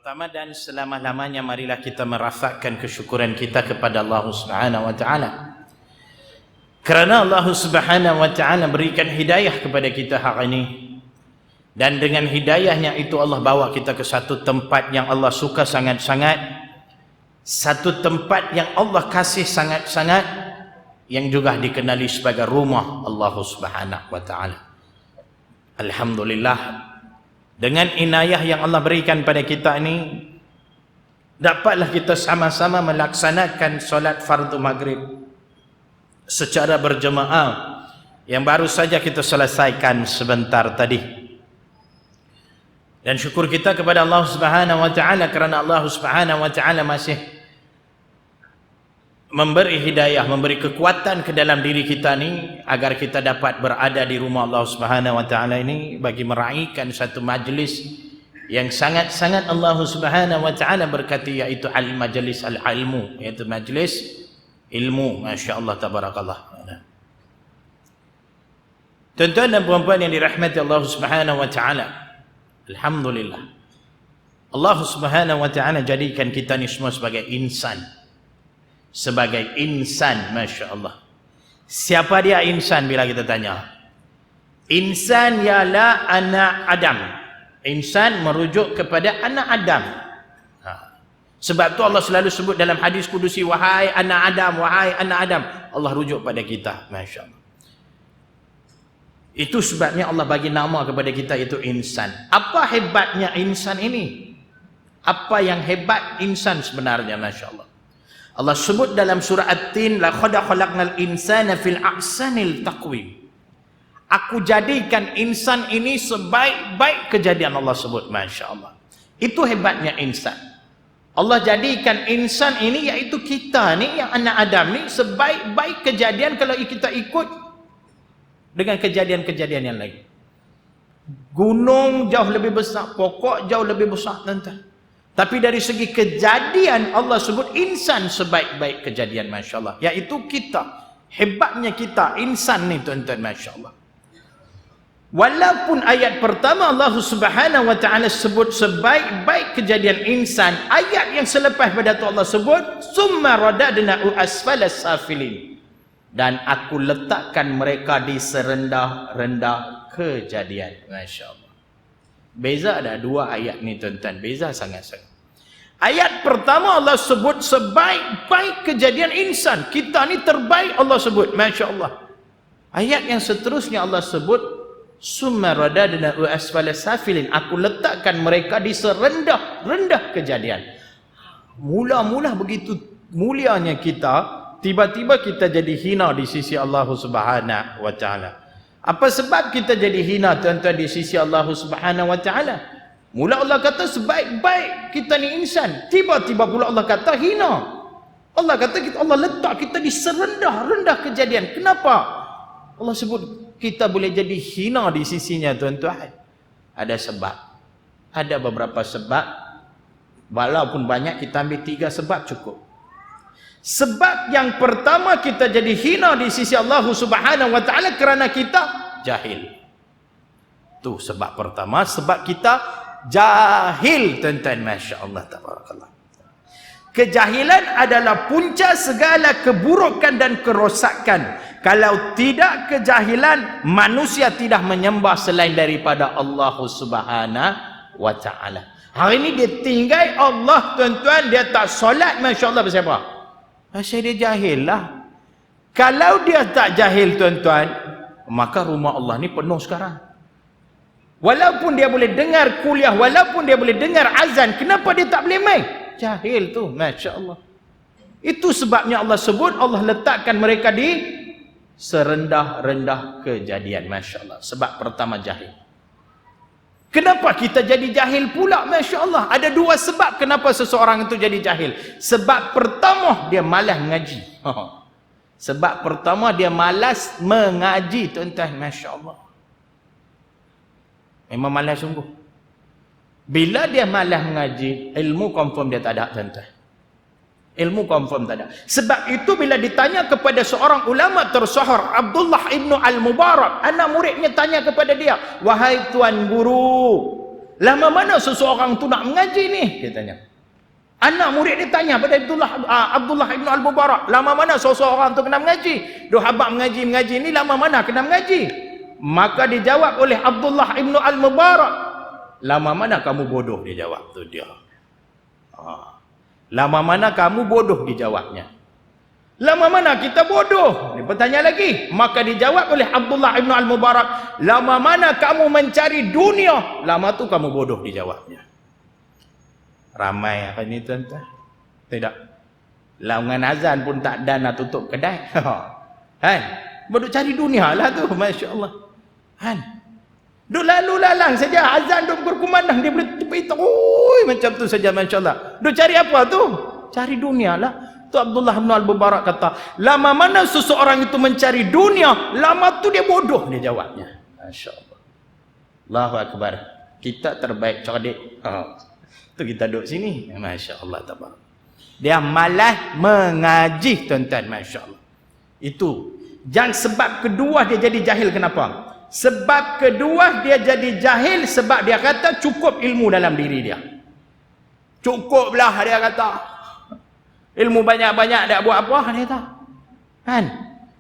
pertama dan selama-lamanya marilah kita merafakkan kesyukuran kita kepada Allah Subhanahu wa taala. Kerana Allah Subhanahu wa taala berikan hidayah kepada kita hari ini. Dan dengan hidayahnya itu Allah bawa kita ke satu tempat yang Allah suka sangat-sangat. Satu tempat yang Allah kasih sangat-sangat, yang juga dikenali sebagai rumah Allah Subhanahu wa taala. Alhamdulillah, dengan inayah yang Allah berikan pada kita ini, dapatlah kita sama-sama melaksanakan solat fardu maghrib secara berjemaah yang baru saja kita selesaikan sebentar tadi. Dan syukur kita kepada Allah Subhanahu wa taala kerana Allah Subhanahu wa taala masih memberi hidayah, memberi kekuatan ke dalam diri kita ni agar kita dapat berada di rumah Allah Subhanahu wa taala ini bagi meraihkan satu majlis yang sangat-sangat Allah Subhanahu wa taala berkati, iaitu al-majlis al-ilmu, iaitu majlis ilmu. Masya-Allah, tabarakallah. Tuan-tuan dan puan-puan yang dirahmati Allah Subhanahu wa taala, alhamdulillah, Allah Subhanahu wa taala jadikan kita ni semua sebagai insan. Sebagai insan, Masya Allah. Siapa dia insan bila kita tanya? Insan ialah anak Adam. Insan merujuk kepada anak Adam. Sebab tu Allah selalu sebut dalam hadis kudusi, wahai anak Adam, wahai anak Adam. Allah rujuk pada kita, Masya Allah. Itu sebabnya Allah bagi nama kepada kita itu insan. Apa hebatnya insan ini? Apa yang hebat insan sebenarnya, Masya Allah? Allah sebut dalam surah At-Tin, laqad khalaqnal insana fil ahsanil taqwim. Aku jadikan insan ini sebaik-baik kejadian, Allah sebut, Masya Allah. Itu hebatnya insan. Allah jadikan insan ini, iaitu kita ni, yang anak Adam ni, sebaik-baik kejadian kalau kita ikut dengan kejadian-kejadian yang lain. Gunung jauh lebih besar, pokok jauh lebih besar, tuan-tuan. Tapi dari segi kejadian Allah sebut insan sebaik-baik kejadian, Masya Allah, iaitu kita. Hebatnya kita insan ni, tuan-tuan, Masya Allah. Walaupun ayat pertama Allah Subhanahu wa taala sebut sebaik-baik kejadian insan, ayat yang selepas pada tu Allah sebut summa radadnahu asfalas safilin, dan aku letakkan mereka di serendah-rendah kejadian. Masya Allah. Beza ada dua ayat ni, tuan-tuan, beza sangat-sangat. Ayat pertama Allah sebut sebaik-baik kejadian insan, kita ni terbaik, Allah sebut, Masya Allah. Ayat yang seterusnya Allah sebut summa radadnahu asfala safilin, aku letakkan mereka di serendah-rendah kejadian. Mula-mula begitu mulianya kita, tiba-tiba kita jadi hina di sisi Allah Subhanahu wa taala. Apa sebab kita jadi hina, tuan-tuan, di sisi Allah Subhanahu wa taala? Mula Allah kata sebaik-baik kita ni insan, tiba-tiba pula Allah kata hina. Allah kata Allah letak kita di serendah-rendah kejadian. Kenapa Allah sebut kita boleh jadi hina di sisinya, tuan-tuan? Ada sebab. Ada beberapa sebab. Walaupun banyak, kita ambil 3 sebab cukup. Sebab yang pertama kita jadi hina di sisi Allah Subhanahu wa taala kerana kita jahil. Tu sebab pertama, sebab kita jahil, tuan-tuan, Masya Allah, tabarakallah. Kejahilan adalah punca segala keburukan dan kerosakan. Kalau tidak kejahilan, manusia tidak menyembah selain daripada Allah Subhanahu wa taala. Hari ini dia tinggal Allah, tuan-tuan, dia tak solat, Masya Allah, siapa? Pasal dia jahil lah. Kalau dia tak jahil, tuan-tuan, maka rumah Allah ni penuh sekarang. Walaupun dia boleh dengar kuliah, walaupun dia boleh dengar azan, kenapa dia tak boleh main? Jahil tu, Masya Allah. Itu sebabnya Allah sebut Allah letakkan mereka di serendah-rendah kejadian, Masya Allah. Sebab pertama jahil. Kenapa kita jadi jahil pula, Masya Allah? Ada 2 sebab kenapa seseorang itu jadi jahil. Sebab pertama, dia malas mengaji. Sebab pertama, dia malas mengaji, tuan-tuan, Masya Allah. Memang malas sungguh. Bila dia malas mengaji, ilmu confirm dia tak ada, tuan-tuan. Ilmu confirm tak ada. Sebab itu bila ditanya kepada seorang ulama tersohor, Abdullah ibnu Al-Mubarak, anak muridnya tanya kepada dia, wahai tuan guru, Lama mana seseorang tu nak mengaji ni? Dia tanya. Anak murid dia tanya pada Abdullah ibn al-Mubarak, lama mana seseorang tu kena mengaji? Duk habaq mengaji ni lama mana kena mengaji? Maka dijawab oleh Abdullah ibn al-Mubarak, lama mana kamu bodoh? Dia jawab tu dia. Lama mana kamu bodoh? Dijawabnya. Lama mana kita bodoh? Dia bertanya lagi. Maka dijawab oleh Abdullah ibn al-Mubarak, lama mana kamu mencari dunia? Lama tu kamu bodoh. Dijawabnya. Ramai apa ni tuan-tuan? Tidak. Laungan azan pun tak ada nak tutup kedai. Kan? Baru cari dunia lah tu. Masya Allah. Kan? Duk lalu lalang saja. Azan duk berkumandang. Dia boleh tepi terus. Macam tu saja. Masya Allah. Duk cari apa tu? Cari dunia lah. Tu Abdullah bin Al-Mubarak kata, lama mana seseorang itu mencari dunia, lama tu dia bodoh. Dia jawabnya. Masya Allah. Allahu Akbar. Kita terbaik cerdik. Tu kita duduk sini. Masya Allah. Dia malas mengaji tuan-tuan. Masya Allah. Itu. Dan sebab kedua dia jadi jahil kenapa? Sebab kedua dia jadi jahil sebab dia kata cukup ilmu dalam diri dia. Cukuplah dia kata. Ilmu banyak-banyak tak buat apa dia kata. Kan?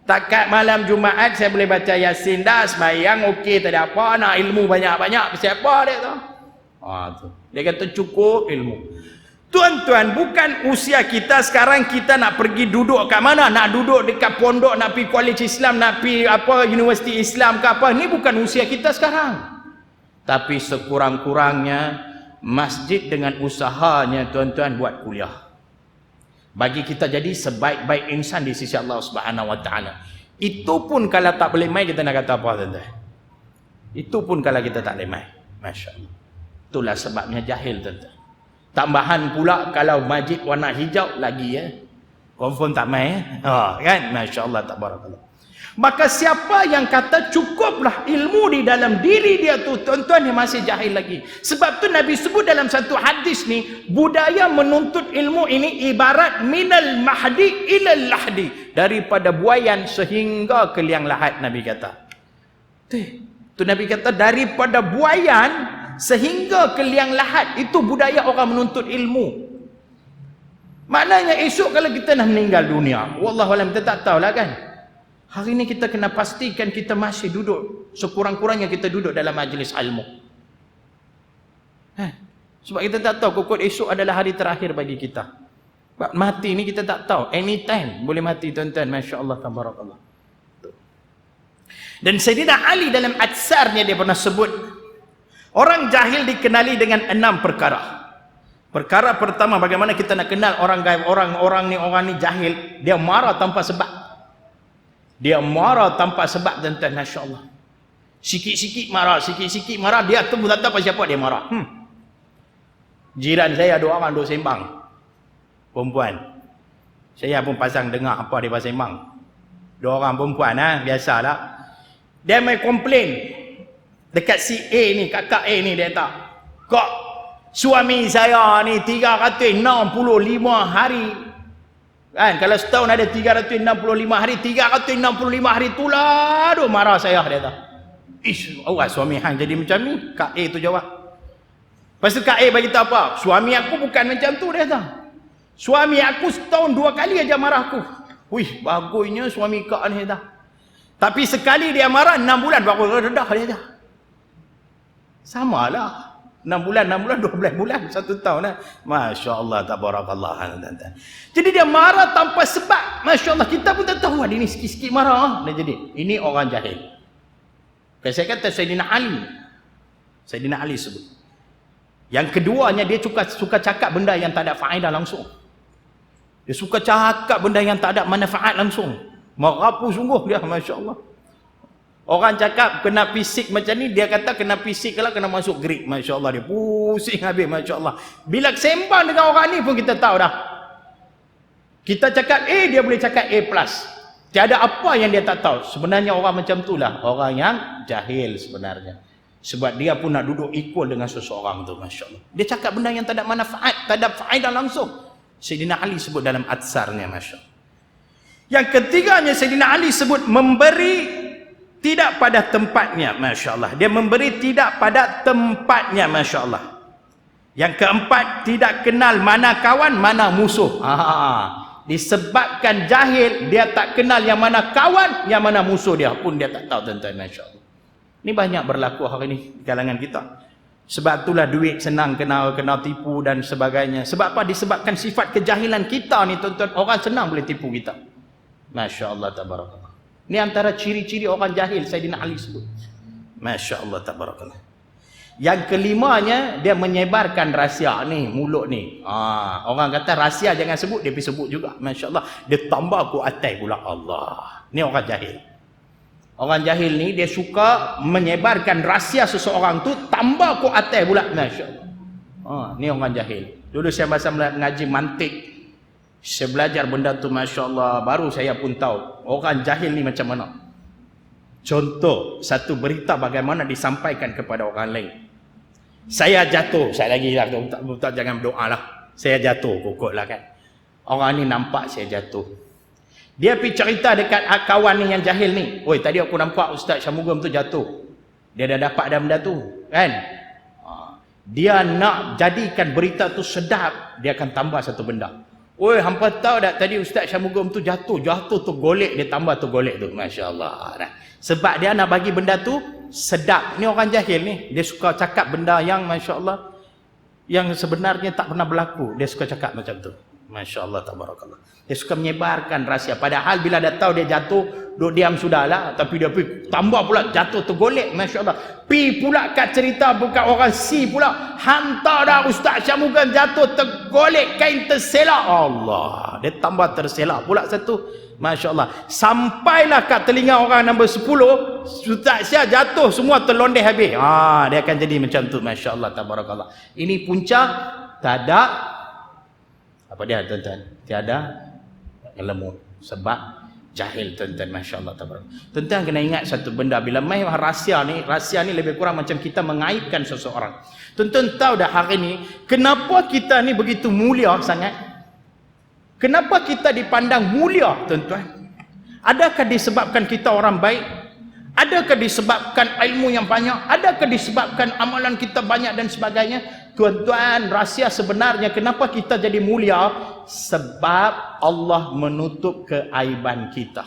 Takat malam Jumaat saya boleh baca Yasin dah, sembahyang okey tak ada apa, nak ilmu banyak-banyak siapa dia kata. Tu. Dia kata cukup ilmu. Tuan-tuan, bukan usia kita sekarang kita nak pergi duduk kat mana? Nak duduk dekat pondok, nak pergi college Islam, nak pergi apa universiti Islam ke apa. Ni bukan usia kita sekarang. Tapi sekurang-kurangnya masjid dengan usahanya tuan-tuan buat kuliah. Bagi kita jadi sebaik-baik insan di sisi Allah Subhanahu Wa Taala. Itu pun kalau tak boleh mai kita nak kata apa tuan-tuan? Itu pun kalau kita tak boleh mai. Masya-Allah. Itulah sebabnya jahil tuan-tuan. Tambahan pula kalau masjid warna hijau lagi confirm tak mai kan? Masya-Allah tabarakallah. Maka siapa yang kata cukuplah ilmu di dalam diri dia tu tuan-tuan, dia masih jahil lagi. Sebab tu Nabi sebut dalam satu hadis ni, budaya menuntut ilmu ini ibarat minal mahdi ilal lahdi, daripada buayan sehingga ke liang lahat. Nabi kata tu Nabi kata daripada buayan sehingga ke liang lahat. Itu budaya orang menuntut ilmu. Maknanya esok kalau kita nak meninggal dunia, wallahualam kita tak tahulah kan. Hari ini kita kena pastikan kita masih duduk, sekurang-kurangnya kita duduk dalam majlis ilmu. Sebab kita tak tahu kokot esok adalah hari terakhir bagi kita. Sebab mati ni kita tak tahu, anytime boleh mati tuan-tuan. Masya-Allah tabarakallah. Dan Sayyidina Ali dalam Atsarnya dia pernah sebut, orang jahil dikenali dengan 6 perkara. Perkara pertama, bagaimana kita nak kenal orang gaib, orang ni jahil. Dia marah tanpa sebab. Dia marah tanpa sebab tuan-tuan. Masya-Allah. Sikit-sikit marah, dia tu tak tahu siapa dia marah. Jiran saya ada orang duk sembang. Perempuan. Saya pun pasang dengar apa dia pasang sembang. Dua orang perempuan biasalah. Dia mai komplain dekat si A ni, kakak A ni, dia tak, kok suami saya ni 365 hari kan, kalau setahun ada 365 hari, 365 hari itulah aduh marah saya. Dia tak, awak suami hang jadi macam ni? Kak A tu jawab. Lepas tu Kak A bagi tahu apa, suami aku bukan macam tu. Dia tak, suami aku setahun 2 kali aja marah aku. Wih, bagusnya suami Kak ni. Dia tak, tapi sekali dia marah 6 bulan baru redah. Dia tak, sama lah 6 bulan, 12 bulan, 1 tahun lah. Masya Allah tabarakallah. Jadi dia marah tanpa sebab. Masya Allah, kita pun tak tahu dia ni sikit-sikit marah. Dia jadi, ini orang jahil. Saya kata Sayyidina Ali sebut. Yang keduanya, dia suka cakap benda yang tak ada faedah langsung. Dia suka cakap benda yang tak ada manfaat langsung. Merapu sungguh dia. Masya Allah. Orang cakap kena fisik macam ni, dia kata kena fisik kalau kena masuk Greek. Masya Allah, dia pusing habis. Masya Allah. Bila sembang dengan orang ni pun kita tahu dah. Kita cakap A, dia boleh cakap A+. Tiada apa yang dia tak tahu. Sebenarnya orang macam itulah orang yang jahil sebenarnya. Sebab dia pun nak duduk equal dengan seseorang tu. Masya Allah. Dia cakap benda yang tak ada manfaat, tak ada faedah langsung. Sayyidina Ali sebut dalam Atsarnya. Masya Allah. Yang ketiganya Sayyidina Ali sebut memberi tidak pada tempatnya, Masya Allah. Dia memberi tidak pada tempatnya, Masya Allah. Yang keempat, tidak kenal mana kawan, mana musuh. Disebabkan jahil, dia tak kenal yang mana kawan, yang mana musuh dia pun dia tak tahu, tuan-tuan, Masya Allah. Ini banyak berlaku hari ini di kalangan kita. Sebab itulah duit senang kena tipu dan sebagainya. Sebab apa? Disebabkan sifat kejahilan kita ni, tuan-tuan. Orang senang boleh tipu kita. Masya Allah, tabarakallah. Ini antara ciri-ciri orang jahil, Sayyidina Ali sebut. Masya Allah, tabarakallah. Yang kelimanya, dia menyebarkan rahsia ni, mulut ni. Orang kata rahsia jangan sebut, dia pergi sebut juga. Masya Allah. Dia tambah ku atai pula. Allah. Ni orang jahil. Orang jahil ni, dia suka menyebarkan rahsia seseorang tu, tambah ku atai pula. Masya Allah. Ni orang jahil. Dulu saya masa mengaji mantik, saya belajar benda tu, Masya Allah. Baru saya pun tahu, orang jahil ni macam mana. Contoh, satu berita bagaimana disampaikan kepada orang lain. Saya jatuh, saya lagi lah, jangan berdoa lah. Saya jatuh, kokot lah kan. Orang ni nampak saya jatuh. Dia pergi cerita dekat kawan ni yang jahil ni. Oi, tadi aku nampak Ustaz Syamugam tu jatuh. Dia dah dapat dah benda tu, kan? Dia nak jadikan berita tu sedap, dia akan tambah satu benda. Oi, hampa tahu tak tadi Ustaz Syamugam tu jatuh tu golek, dia tambah tu golek tu. Masya Allah. Sebab dia nak bagi benda tu sedap. Ni orang jahil ni, dia suka cakap benda yang Masya Allah, yang sebenarnya tak pernah berlaku. Dia suka cakap macam tu. Masya Allah, tabarakallah. Dia suka menyebarkan rahsia. Padahal bila dia tahu dia jatuh, duduk diam sudahlah. Tapi dia pergi tambah pula jatuh tergolek. Masya Allah. Pi pula kat cerita bukan orang si pula. Hantar dah Ustaz Syamugam jatuh tergolek, kain terselak. Allah. Dia tambah terselak pula satu. Masya Allah. Sampailah kat telinga orang nombor 10, Ustaz Syah jatuh semua terlondeh habis. Dia akan jadi macam tu. Masya Allah, tabarakallah. Ini punca tak ada apa dia, tuan-tuan? Tiada ilmu. Sebab jahil, tuan-tuan. Masya Allah, tabarakallah. Tuan-tuan kena ingat satu benda. Bila main rahsia ni lebih kurang macam kita mengaibkan seseorang. Tuan-tuan tahu dah hari ni, kenapa kita ni begitu mulia sangat? Kenapa kita dipandang mulia, tuan-tuan? Adakah disebabkan kita orang baik? Adakah disebabkan ilmu yang banyak? Adakah disebabkan amalan kita banyak dan sebagainya? Tuan-tuan, rahsia sebenarnya kenapa kita jadi mulia? Sebab Allah menutup keaiban kita.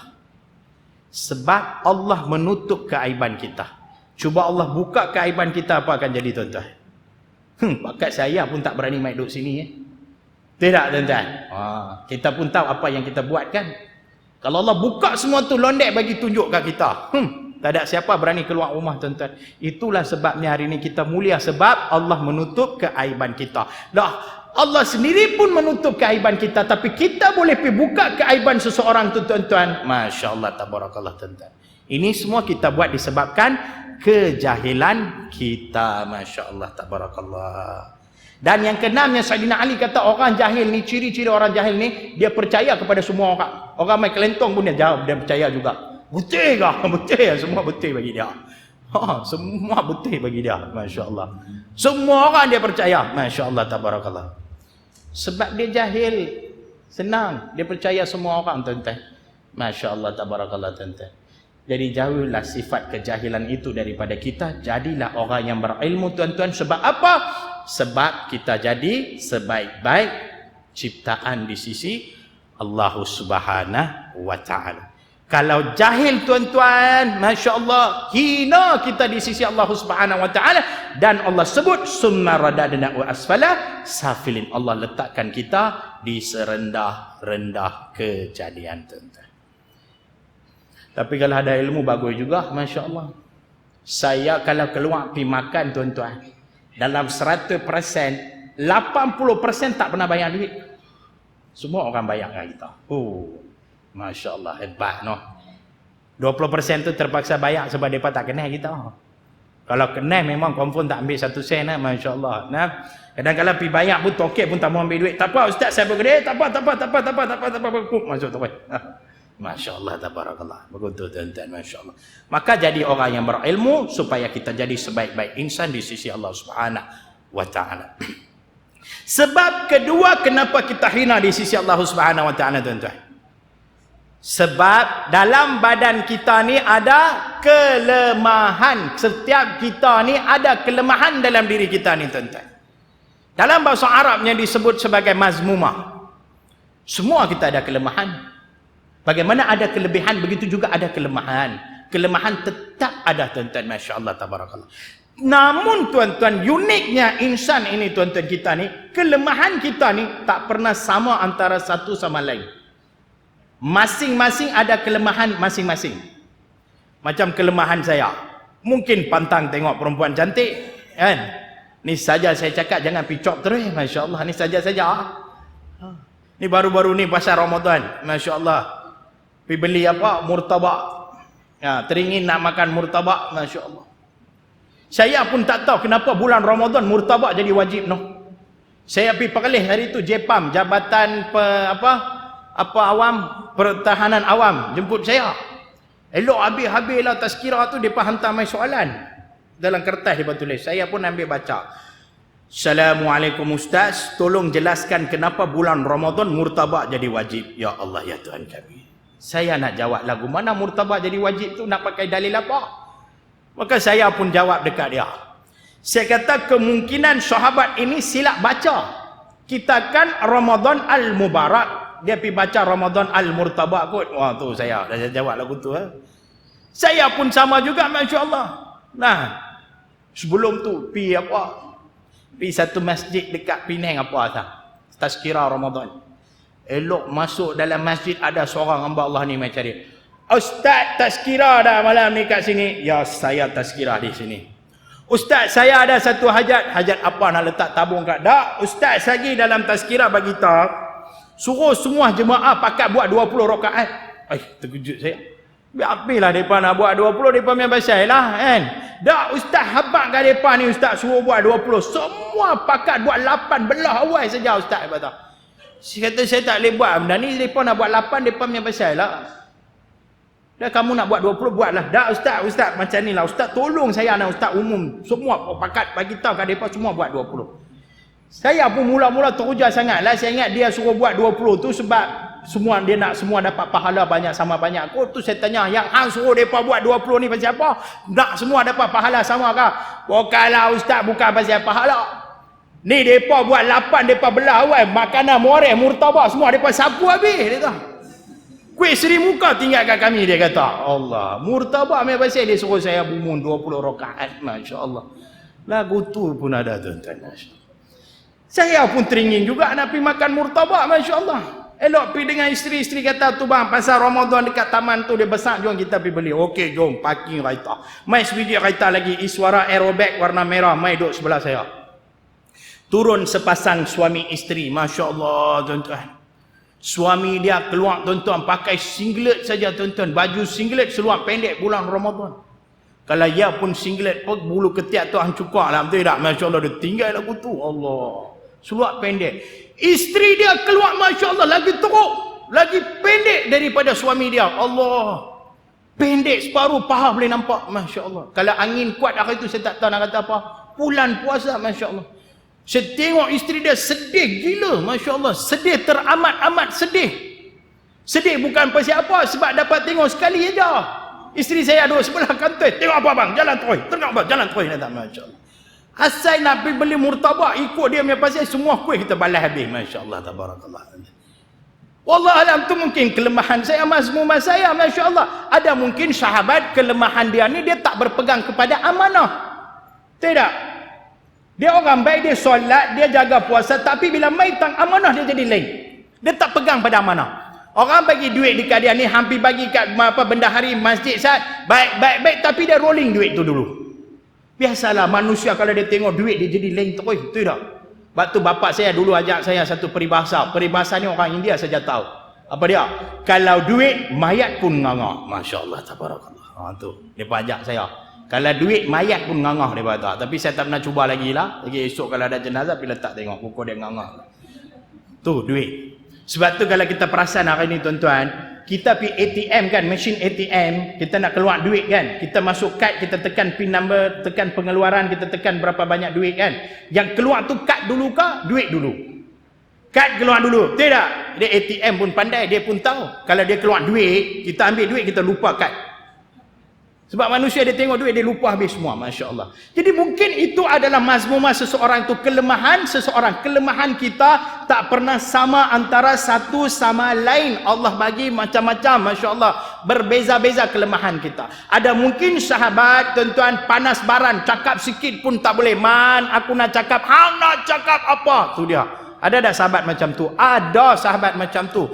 Sebab Allah menutup keaiban kita. Cuba Allah buka keaiban kita, apa akan jadi, tuan-tuan? Pakat saya pun tak berani main duduk sini. Tidak, tuan-tuan. Kita pun tahu apa yang kita buat, kan? Kalau Allah buka semua tu londek bagi tunjuk kat kita. Tak ada siapa berani keluar rumah, tuan-tuan. Itulah sebabnya hari ini kita mulia. Sebab Allah menutup keaiban kita. Dah, Allah sendiri pun menutup keaiban kita. Tapi kita boleh pergi buka keaiban seseorang tu, tuan-tuan. Masya Allah, tabarakallah, tuan-tuan. Ini semua kita buat disebabkan kejahilan kita. Masya Allah, tabarakallah. Dan yang keenamnya, Sayyidina Ali kata orang jahil ni, ciri-ciri orang jahil ni, dia percaya kepada semua orang. Orang main kelentong pun dia jawab, dia percaya juga. Betul ke? Betul. Semua betul bagi dia. Semua betul bagi dia. Masya Allah. Semua orang dia percaya. Masya Allah, tabarakallah. Sebab dia jahil. Senang. Dia percaya semua orang, tuan-tuan. Masya Allah, tabarakallah, tuan-tuan. Jadi jauhlah sifat kejahilan itu daripada kita. Jadilah orang yang berilmu, tuan-tuan. Sebab apa? Sebab kita jadi sebaik-baik ciptaan di sisi Allah Subhanahu wa ta'ala. Kalau jahil, tuan-tuan, Masya Allah, hina kita di sisi Allah Subhanahu wa ta'ala. Dan Allah sebut, summa radadna'u asfala safilin. Allah letakkan kita di serendah-rendah kejadian, tuan-tuan. Tapi kalau ada ilmu, bagus juga, Masya Allah. Saya kalau keluar pergi makan, tuan-tuan, dalam 100%, 80% tak pernah bayar duit. Semua orang bayar dengan kita. Masya Allah, hebat, no? 20% tu terpaksa bayar sebab mereka tak kenal kita. Kalau kenal memang confirm tak ambil 1 sen lah, Masya Allah. Nah, kadang-kadang pergi bayar pun tokek pun tak mau ambil duit. Tak apa Ustaz, saya bergede. Tak apa. Masuk tak apa. Masya Allah, tabarakallah. Begitu, tuan-tuan, Masya Allah. Maka jadi orang yang berilmu supaya kita jadi sebaik-baik insan di sisi Allah Subhanahu wa ta'ala. Sebab kedua kenapa kita hina di sisi Allah Subhanahu wa ta'ala, tuan-tuan. Sebab dalam badan kita ni ada kelemahan. Setiap kita ni ada kelemahan dalam diri kita ni, tuan-tuan. Dalam bahasa Arabnya disebut sebagai mazmumah. Semua kita ada kelemahan. Bagaimana ada kelebihan, begitu juga ada kelemahan. Kelemahan tetap ada, tuan-tuan. Masya Allah, tabarakallah. Namun tuan-tuan, uniknya insan ini, tuan-tuan, kita ni, kelemahan kita ni tak pernah sama antara satu sama lain. Masing-masing ada kelemahan masing-masing. Macam kelemahan saya, mungkin pantang tengok perempuan cantik, kan? Ni saja saya cakap, jangan picok terus. Masya Allah, ni saja-saja. Ni baru-baru ni pasal Ramadan, Masya Allah, pergi beli apa? Murtabak. Ya, teringin nak makan murtabak, Masya Allah. Saya pun tak tahu kenapa bulan Ramadan murtabak jadi wajib, no. Saya pergi perlih hari tu, JPAM, Jabatan Awam, Pertahanan Awam, jemput saya. Elok habis-habis lah tazkirah tu, mereka hantar mai soalan dalam kertas, mereka tulis. Saya pun ambil baca. Assalamualaikum Ustaz, tolong jelaskan kenapa bulan Ramadan murtabak jadi wajib. Ya Allah, ya Tuhan kami. Saya nak jawab lagu mana murtabak jadi wajib tu, nak pakai dalil apa? Maka saya pun jawab dekat dia. Saya kata kemungkinan sahabat ini silap baca. Kita kan Ramadan Al-Mubarak. Dia pergi baca Ramadan Al-Murtabak kot. Wah, tu saya dah jawab lagu tu. Saya pun sama juga, Masya Allah. Nah, sebelum tu pergi satu masjid dekat Penang tazkirah Ramadan. Elok masuk dalam masjid, ada seorang hamba Allah ni macam dia. Ustaz, tazkirah dah malam ni kat sini. Ya, saya tazkirah di sini. Ustaz, saya ada satu hajat. Hajat apa nak letak tabung kat? Tak, Ustaz lagi dalam tazkirah bagi tahu, suruh semua jemaah pakat buat 20 rakaat. Terkejut saya. Habislah mereka nak buat 20, mereka punya pasal lah, kan. Tak, Ustaz habak kat mereka ni, Ustaz suruh buat 20. Semua pakat buat 8 belah awal saja, Ustaz kata. Saya kata saya tak boleh buat benda ni, mereka nak buat 8, mereka punya pasal lah. Dah kamu nak buat 20, buatlah. Tak, Ustaz macam ni lah. Ustaz tolong saya, nak Ustaz umum. Semua pakat bagi tahu kat mereka, semua buat 20. Saya pun mula-mula teruja sangatlah. Saya ingat dia suruh buat 20 tu sebab dia nak semua dapat pahala banyak sama banyak. Kau tu saya tanya, yang hang suruh mereka buat 20 ni pasal apa? Nak semua dapat pahala sama ke? Bukanlah Ustaz, bukan pasal pahala. Ni mereka buat 8, mereka belah awal. Makanan muareh, murtabak, semua mereka sapu habis. Dia kata, kuih seri muka tinggal kat kami, dia kata. Allah, murtabak memang pasal dia suruh saya bumun 20 rakaat. Masya Allah. Lagu tu pun ada, tuan-tuan. Masya Allah. Saya pun teringin juga nak pergi makan murtabak, Masya Allah. Elok pergi dengan isteri kata tu bang, pasal Ramadan dekat taman tu dia besar, jom kita pergi beli. Okey, jom, parking kereta. Mai sebiji kereta lagi, Iswara aerobag warna merah, mai duduk sebelah saya. Turun sepasang suami isteri, Masya Allah, tuan-tuan. Suami dia keluar, tuan-tuan, pakai singlet saja, tuan-tuan. Baju singlet seluar pendek bulan Ramadan. Kalau ia pun singlet, bulu ketiak tu hang cukar lah, betul tak? Masya Allah, dia tinggal lagu tu, Allah. Seluar pendek. Isteri dia keluar, Masya Allah, lagi teruk, lagi pendek daripada suami dia. Allah, pendek separuh paha boleh nampak, Masya Allah. Kalau angin kuat hari itu, saya tak tahu nak kata apa. Bulan puasa, Masya Allah. Saya tengok isteri dia sedih gila, Masya Allah. Sedih teramat-amat sedih. Sedih bukan pasal apa, sebab dapat tengok sekali aja. Isteri saya duduk sebelah kantor. Tengok apa bang? Jalan terus. Tengok apa? Jalan terus. Masya Allah. Asal nak pergi beli murtabak, ikut dia punya pasal, semua kuih kita balas habis. Masya Allah, tabarakallah. Wallahualam, tu mungkin kelemahan saya, mazmumah saya, Masya Allah. Ada mungkin sahabat, kelemahan dia ni, dia tak berpegang kepada amanah. Tidak. Dia orang baik, dia solat, dia jaga puasa, tapi bila main tang amanah, dia jadi lain. Dia tak pegang pada amanah. Orang bagi duit dekat dia ni, hampir bagi kat bendahari masjid, baik, tapi dia rolling duit tu dulu. Biasalah manusia kalau dia tengok duit, dia jadi lain terus, betul tak? Sebab tu bapak saya dulu ajak saya satu peribahasa. Peribahasa ni orang India saja tahu. Apa dia? Kalau duit, mayat pun ngangah. Masya Allah, tabarakallah. Tu, dia ajak saya. Kalau duit, mayat pun ngangah, dia kata. Tapi saya tak pernah cuba lagi lah. Lagi esok kalau ada jenazah, pergi letak tengok. Pukul dia ngangah. Tu, duit. Sebab tu kalau kita perasan hari ni, tuan-tuan, kita pergi ATM kan, mesin ATM, kita nak keluar duit kan, kita masuk kad, kita tekan pin number, tekan pengeluaran, kita tekan berapa banyak duit kan. Yang keluar tu kad dulu ke, duit dulu? Kad keluar dulu. Tidak. Dia ATM pun pandai. Dia pun tahu. Kalau dia keluar duit, kita ambil duit, kita lupa kad. Sebab manusia dia tengok duit, dia lupa habis semua. Masya Allah. Jadi mungkin itu adalah mazmumah seseorang itu. Kelemahan seseorang. Kelemahan kita tak pernah sama antara satu sama lain. Allah bagi macam-macam. Masya Allah. Berbeza-beza kelemahan kita. Ada mungkin sahabat, tuan-tuan, panas baran. Cakap sikit pun tak boleh. Man, aku nak cakap. Hang nak cakap apa? Itu dia. Ada tak sahabat macam tu? Ada sahabat macam tu.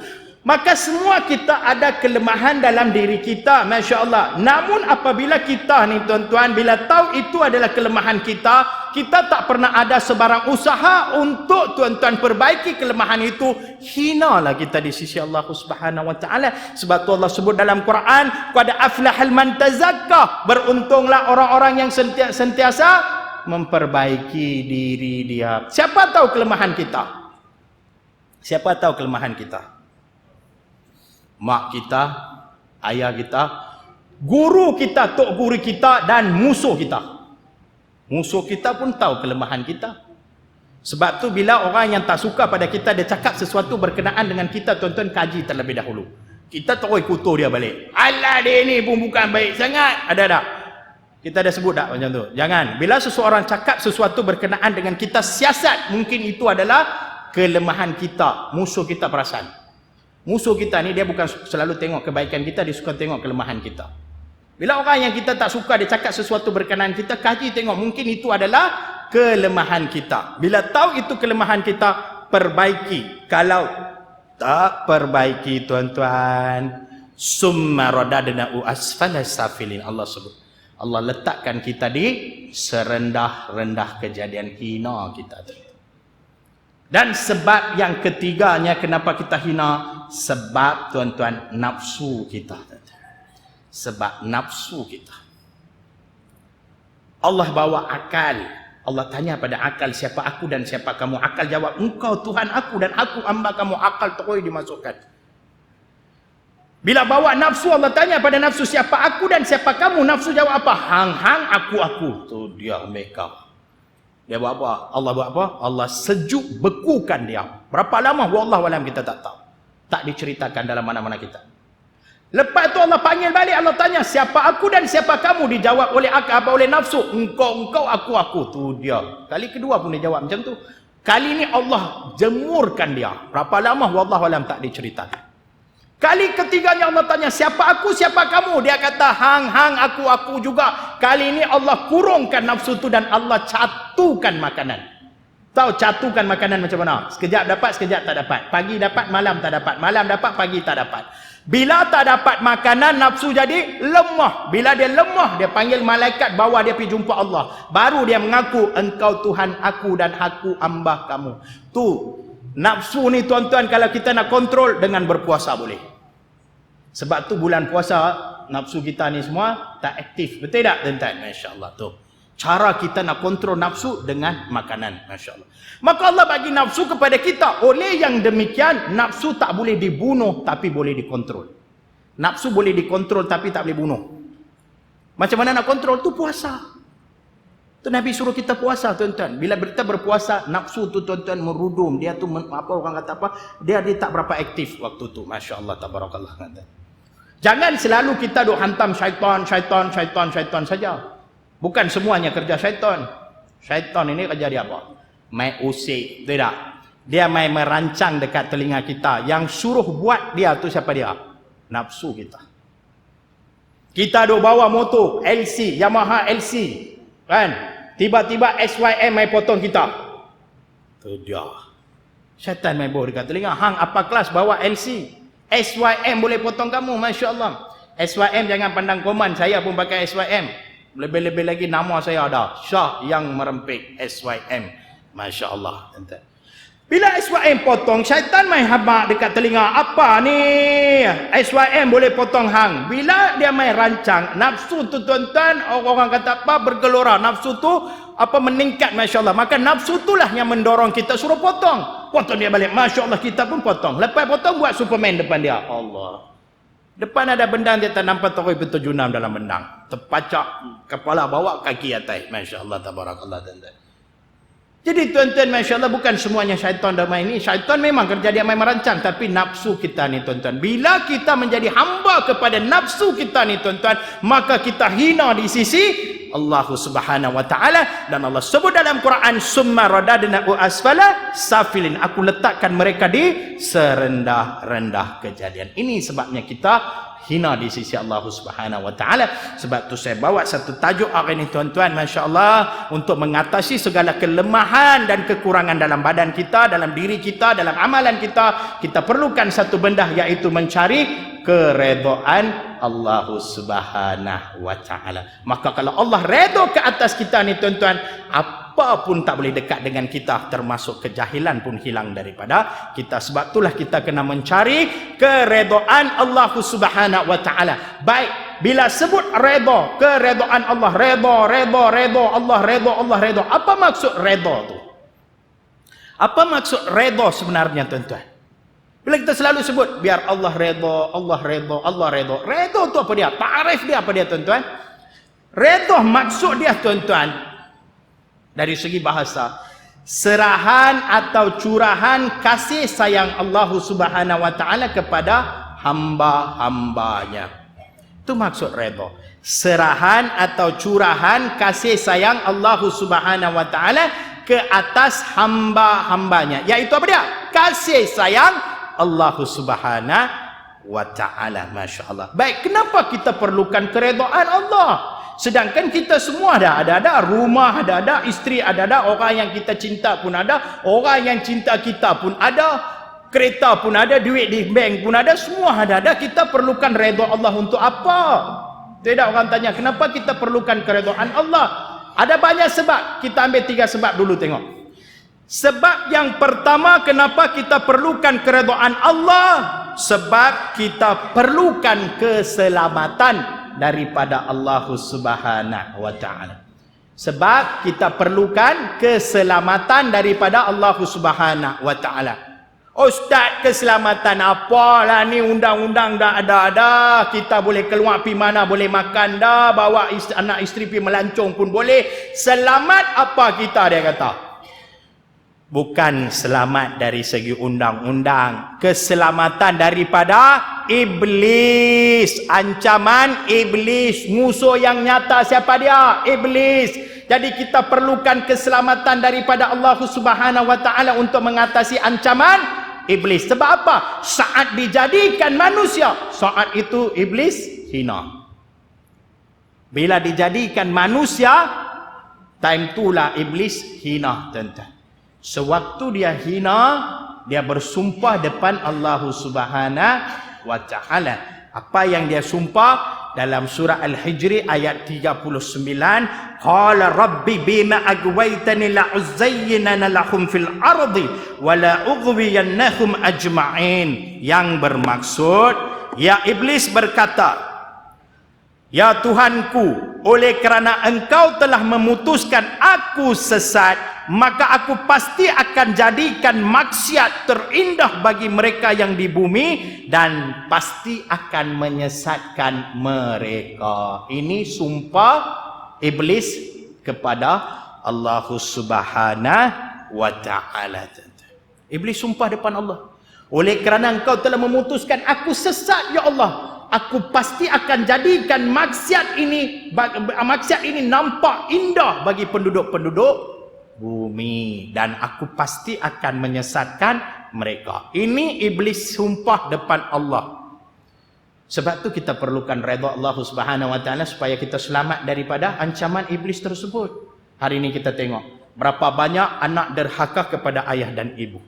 Maka semua kita ada kelemahan dalam diri kita. Masya Allah. Namun apabila kita ni tuan-tuan, bila tahu itu adalah kelemahan kita, kita tak pernah ada sebarang usaha untuk tuan-tuan perbaiki kelemahan itu. Hinalah kita di sisi Allah Subhanahu wa taala. Sebab tu Allah sebut dalam Quran, qad aflahal man tazakka. Beruntunglah orang-orang yang sentiasa memperbaiki diri dia. Siapa tahu kelemahan kita? Siapa tahu kelemahan kita? Mak kita, ayah kita, guru kita, tok guru kita dan musuh kita. Musuh kita pun tahu kelemahan kita. Sebab tu bila orang yang tak suka pada kita, dia cakap sesuatu berkenaan dengan kita, tuan-tuan, kaji terlebih dahulu. Kita terus kutuk dia balik. Alah, dia ni pun bukan baik sangat. Ada tak? Kita dah sebut tak macam tu? Jangan. Bila seseorang cakap sesuatu berkenaan dengan kita, siasat, mungkin itu adalah kelemahan kita. Musuh kita perasan. Musuh kita ni dia bukan selalu tengok kebaikan kita, dia suka tengok kelemahan kita. Bila orang yang kita tak suka dia cakap sesuatu berkenaan kita, kaji tengok mungkin itu adalah kelemahan kita. Bila tahu itu kelemahan kita, perbaiki. Kalau tak perbaiki tuan-tuan, summa radadna'u asfala safilin. Allah sebut. Allah letakkan kita di serendah-rendah kejadian hina kita tu. Dan sebab yang ketiganya kenapa kita hina, sebab tuan-tuan nafsu kita. Sebab nafsu kita. Allah bawa akal. Allah tanya pada akal, siapa aku dan siapa kamu? Akal jawab, engkau Tuhan aku dan aku hamba kamu. Akal terus dimasukkan. Bila bawa nafsu, Allah tanya pada nafsu, siapa aku dan siapa kamu? Nafsu jawab apa? Hang, aku. Tu dia mereka. Dia buat apa? Allah buat apa? Allah sejuk bekukan dia. Berapa lama? Wallahualam kita tak tahu. Tak diceritakan dalam mana-mana kita. Lepas tu Allah panggil balik, Allah tanya, siapa aku dan siapa kamu? Dijawab oleh akal apa oleh nafsu? Engkau, aku. Tu dia. Kali kedua pun dia jawab macam tu. Kali ni Allah jemurkan dia. Berapa lama? Wallahualam tak diceritakan. Kali ketiganya Allah tanya, siapa aku, siapa kamu? Dia kata, hang, aku juga. Kali ini Allah kurungkan nafsu tu dan Allah catukan makanan. Tahu catukan makanan macam mana? Sekejap dapat, sekejap tak dapat. Pagi dapat, malam tak dapat. Malam dapat, pagi tak dapat. Bila tak dapat makanan, nafsu jadi lemah. Bila dia lemah, dia panggil malaikat bawa dia pergi jumpa Allah. Baru dia mengaku, engkau Tuhan aku dan aku hamba kamu. Tu nafsu ni tuan-tuan, kalau kita nak kontrol dengan berpuasa boleh. Sebab tu bulan puasa nafsu kita ni semua tak aktif. Betul tak tuan-tuan? Masya-Allah tu. Cara kita nak kontrol nafsu dengan makanan. Masya-Allah. Maka Allah bagi nafsu kepada kita. Oleh yang demikian, nafsu tak boleh dibunuh tapi boleh dikontrol. Nafsu boleh dikontrol tapi tak boleh bunuh. Macam mana nak kontrol? Tu puasa. Tu Nabi suruh kita puasa tuan-tuan. Bila kita berpuasa, nafsu tu tuan-tuan merudum. Dia tu apa orang kata apa? Dia tak berapa aktif waktu tu. Masya-Allah tabarakallah. Jangan selalu kita duk hantam syaitan saja. Bukan semuanya kerja syaitan. Syaitan ini kerja dia apa? Mai usik, tidak. Dia mai merancang dekat telinga kita. Yang suruh buat dia tu siapa dia? Nafsu kita. Kita duk bawa motor LC, Yamaha LC. Kan? Tiba-tiba SYM mai potong kita. Tu dia. Syaitan mai boh dekat telinga. Hang apa kelas bawa LC? SYM boleh potong kamu, Masya Allah. SYM jangan pandang koman, saya pun pakai SYM. Lebih-lebih lagi nama saya ada, Syah yang merempik SYM. Masya Allah. Bila SYM potong, syaitan main habak dekat telinga. Apa ni? SYM boleh potong hang. Bila dia main rancang, nafsu tu tuan-tuan, orang kata apa, bergelora. Nafsu tu apa meningkat, Masya Allah. Maka nafsu itulah yang mendorong kita suruh potong. Potong dia balik. Masya Allah, kita pun potong. Lepas potong, buat Superman depan dia. Allah. Depan ada bendang, dia tak nampak terus berterjunam dalam bendang. Terpacak kepala, bawa kaki atas. Masya Allah, tabarakallah. Jadi tuan-tuan, Masya Allah, bukan semuanya syaitan dah main ni. Syaitan memang kerja dia main merancang. Tapi nafsu kita ni tuan-tuan, bila kita menjadi hamba kepada nafsu kita ni tuan-tuan, maka kita hina di sisi Allah Subhanahu wa ta'ala. Dan Allah sebut dalam Quran, summa radadna'u asfala safilin, aku letakkan mereka di serendah-rendah kejadian. Ini sebabnya kita hina di sisi Allah Subhanahu wa ta'ala. Sebab tu saya bawa satu tajuk hari ini tuan-tuan, Masya Allah, untuk mengatasi segala kelemahan dan kekurangan dalam badan kita, dalam diri kita, dalam amalan kita. Kita perlukan satu benda, iaitu mencari keredaan Allah Subhanahu wa ta'ala. Maka kalau Allah redha ke atas kita ni tuan-tuan, apa pun tak boleh dekat dengan kita, termasuk kejahilan pun hilang daripada kita. Sebab itulah kita kena mencari keredaan Allah Subhanahu wa ta'ala. Baik, bila sebut redha, keredaan Allah, redha Allah, redha Allah, redha. Apa maksud redha tu? Apa maksud redha sebenarnya tuan-tuan? Bila kita selalu sebut biar Allah redha, Allah redha, Allah redha. Redha tu apa dia? Takrif dia apa dia tuan-tuan? Redha maksud dia tuan-tuan, dari segi bahasa, serahan atau curahan kasih sayang Allah Subhanahu wa ta'ala kepada hamba-hambanya. Itu maksud redha. Serahan atau curahan kasih sayang Allah Subhanahu wa ta'ala ke atas hamba-hambanya. Iaitu apa dia? Kasih sayang Allah Subhanahu wa ta'ala. Masya Allah. Baik, kenapa kita perlukan keredaan Allah? Sedangkan kita semua ada rumah, ada isteri, ada orang yang kita cinta pun ada, orang yang cinta kita pun ada, kereta pun ada, duit di bank pun ada, semua ada. Kita perlukan redha Allah untuk apa? Tidak, orang tanya, kenapa kita perlukan keredaan Allah? Ada banyak sebab. Kita ambil 3 sebab dulu, tengok. Sebab yang pertama, kenapa kita perlukan keredaan Allah? Sebab kita perlukan keselamatan daripada Allah Subhanahu wa ta'ala. Sebab kita perlukan keselamatan daripada Allah Subhanahu wa ta'ala. Ustaz, keselamatan apalah ni, undang-undang dah ada. Kita boleh keluar pergi mana boleh makan dah, bawa anak isteri pergi melancong pun boleh. Selamat apa kita, dia kata? Bukan selamat dari segi undang-undang, keselamatan daripada iblis, ancaman iblis, musuh yang nyata. Siapa dia? Iblis. Jadi kita perlukan keselamatan daripada Allah Subhanahu wa ta'ala untuk mengatasi ancaman iblis. Sebab apa? Saat dijadikan manusia, saat itu iblis hina. Bila dijadikan manusia, time itulah iblis hina, tuan-tuan. Sewaktu dia hina, dia bersumpah depan Allah Subhanahu wa ta'ala. Apa yang dia sumpah? Dalam surah Al-Hijri ayat 39, qala rabbi bima agwaytani la'uzayyinana lahum fil ardi wa la ughwiyannahum ajma'in. Yang bermaksud, ya iblis berkata, ya Tuhanku, oleh kerana engkau telah memutuskan aku sesat, maka aku pasti akan jadikan maksiat terindah bagi mereka yang di bumi, dan pasti akan menyesatkan mereka. Ini sumpah iblis kepada Allah Subhanahu wa ta'ala. Iblis sumpah depan Allah, oleh kerana engkau telah memutuskan aku sesat, ya Allah, aku pasti akan jadikan maksiat ini nampak indah bagi penduduk-penduduk bumi, dan aku pasti akan menyesatkan mereka. Ini iblis sumpah depan Allah. Sebab tu kita perlukan redha Allah Subhanahu wa ta'ala supaya kita selamat daripada ancaman iblis tersebut. Hari ini kita tengok berapa banyak anak derhaka kepada ayah dan ibu,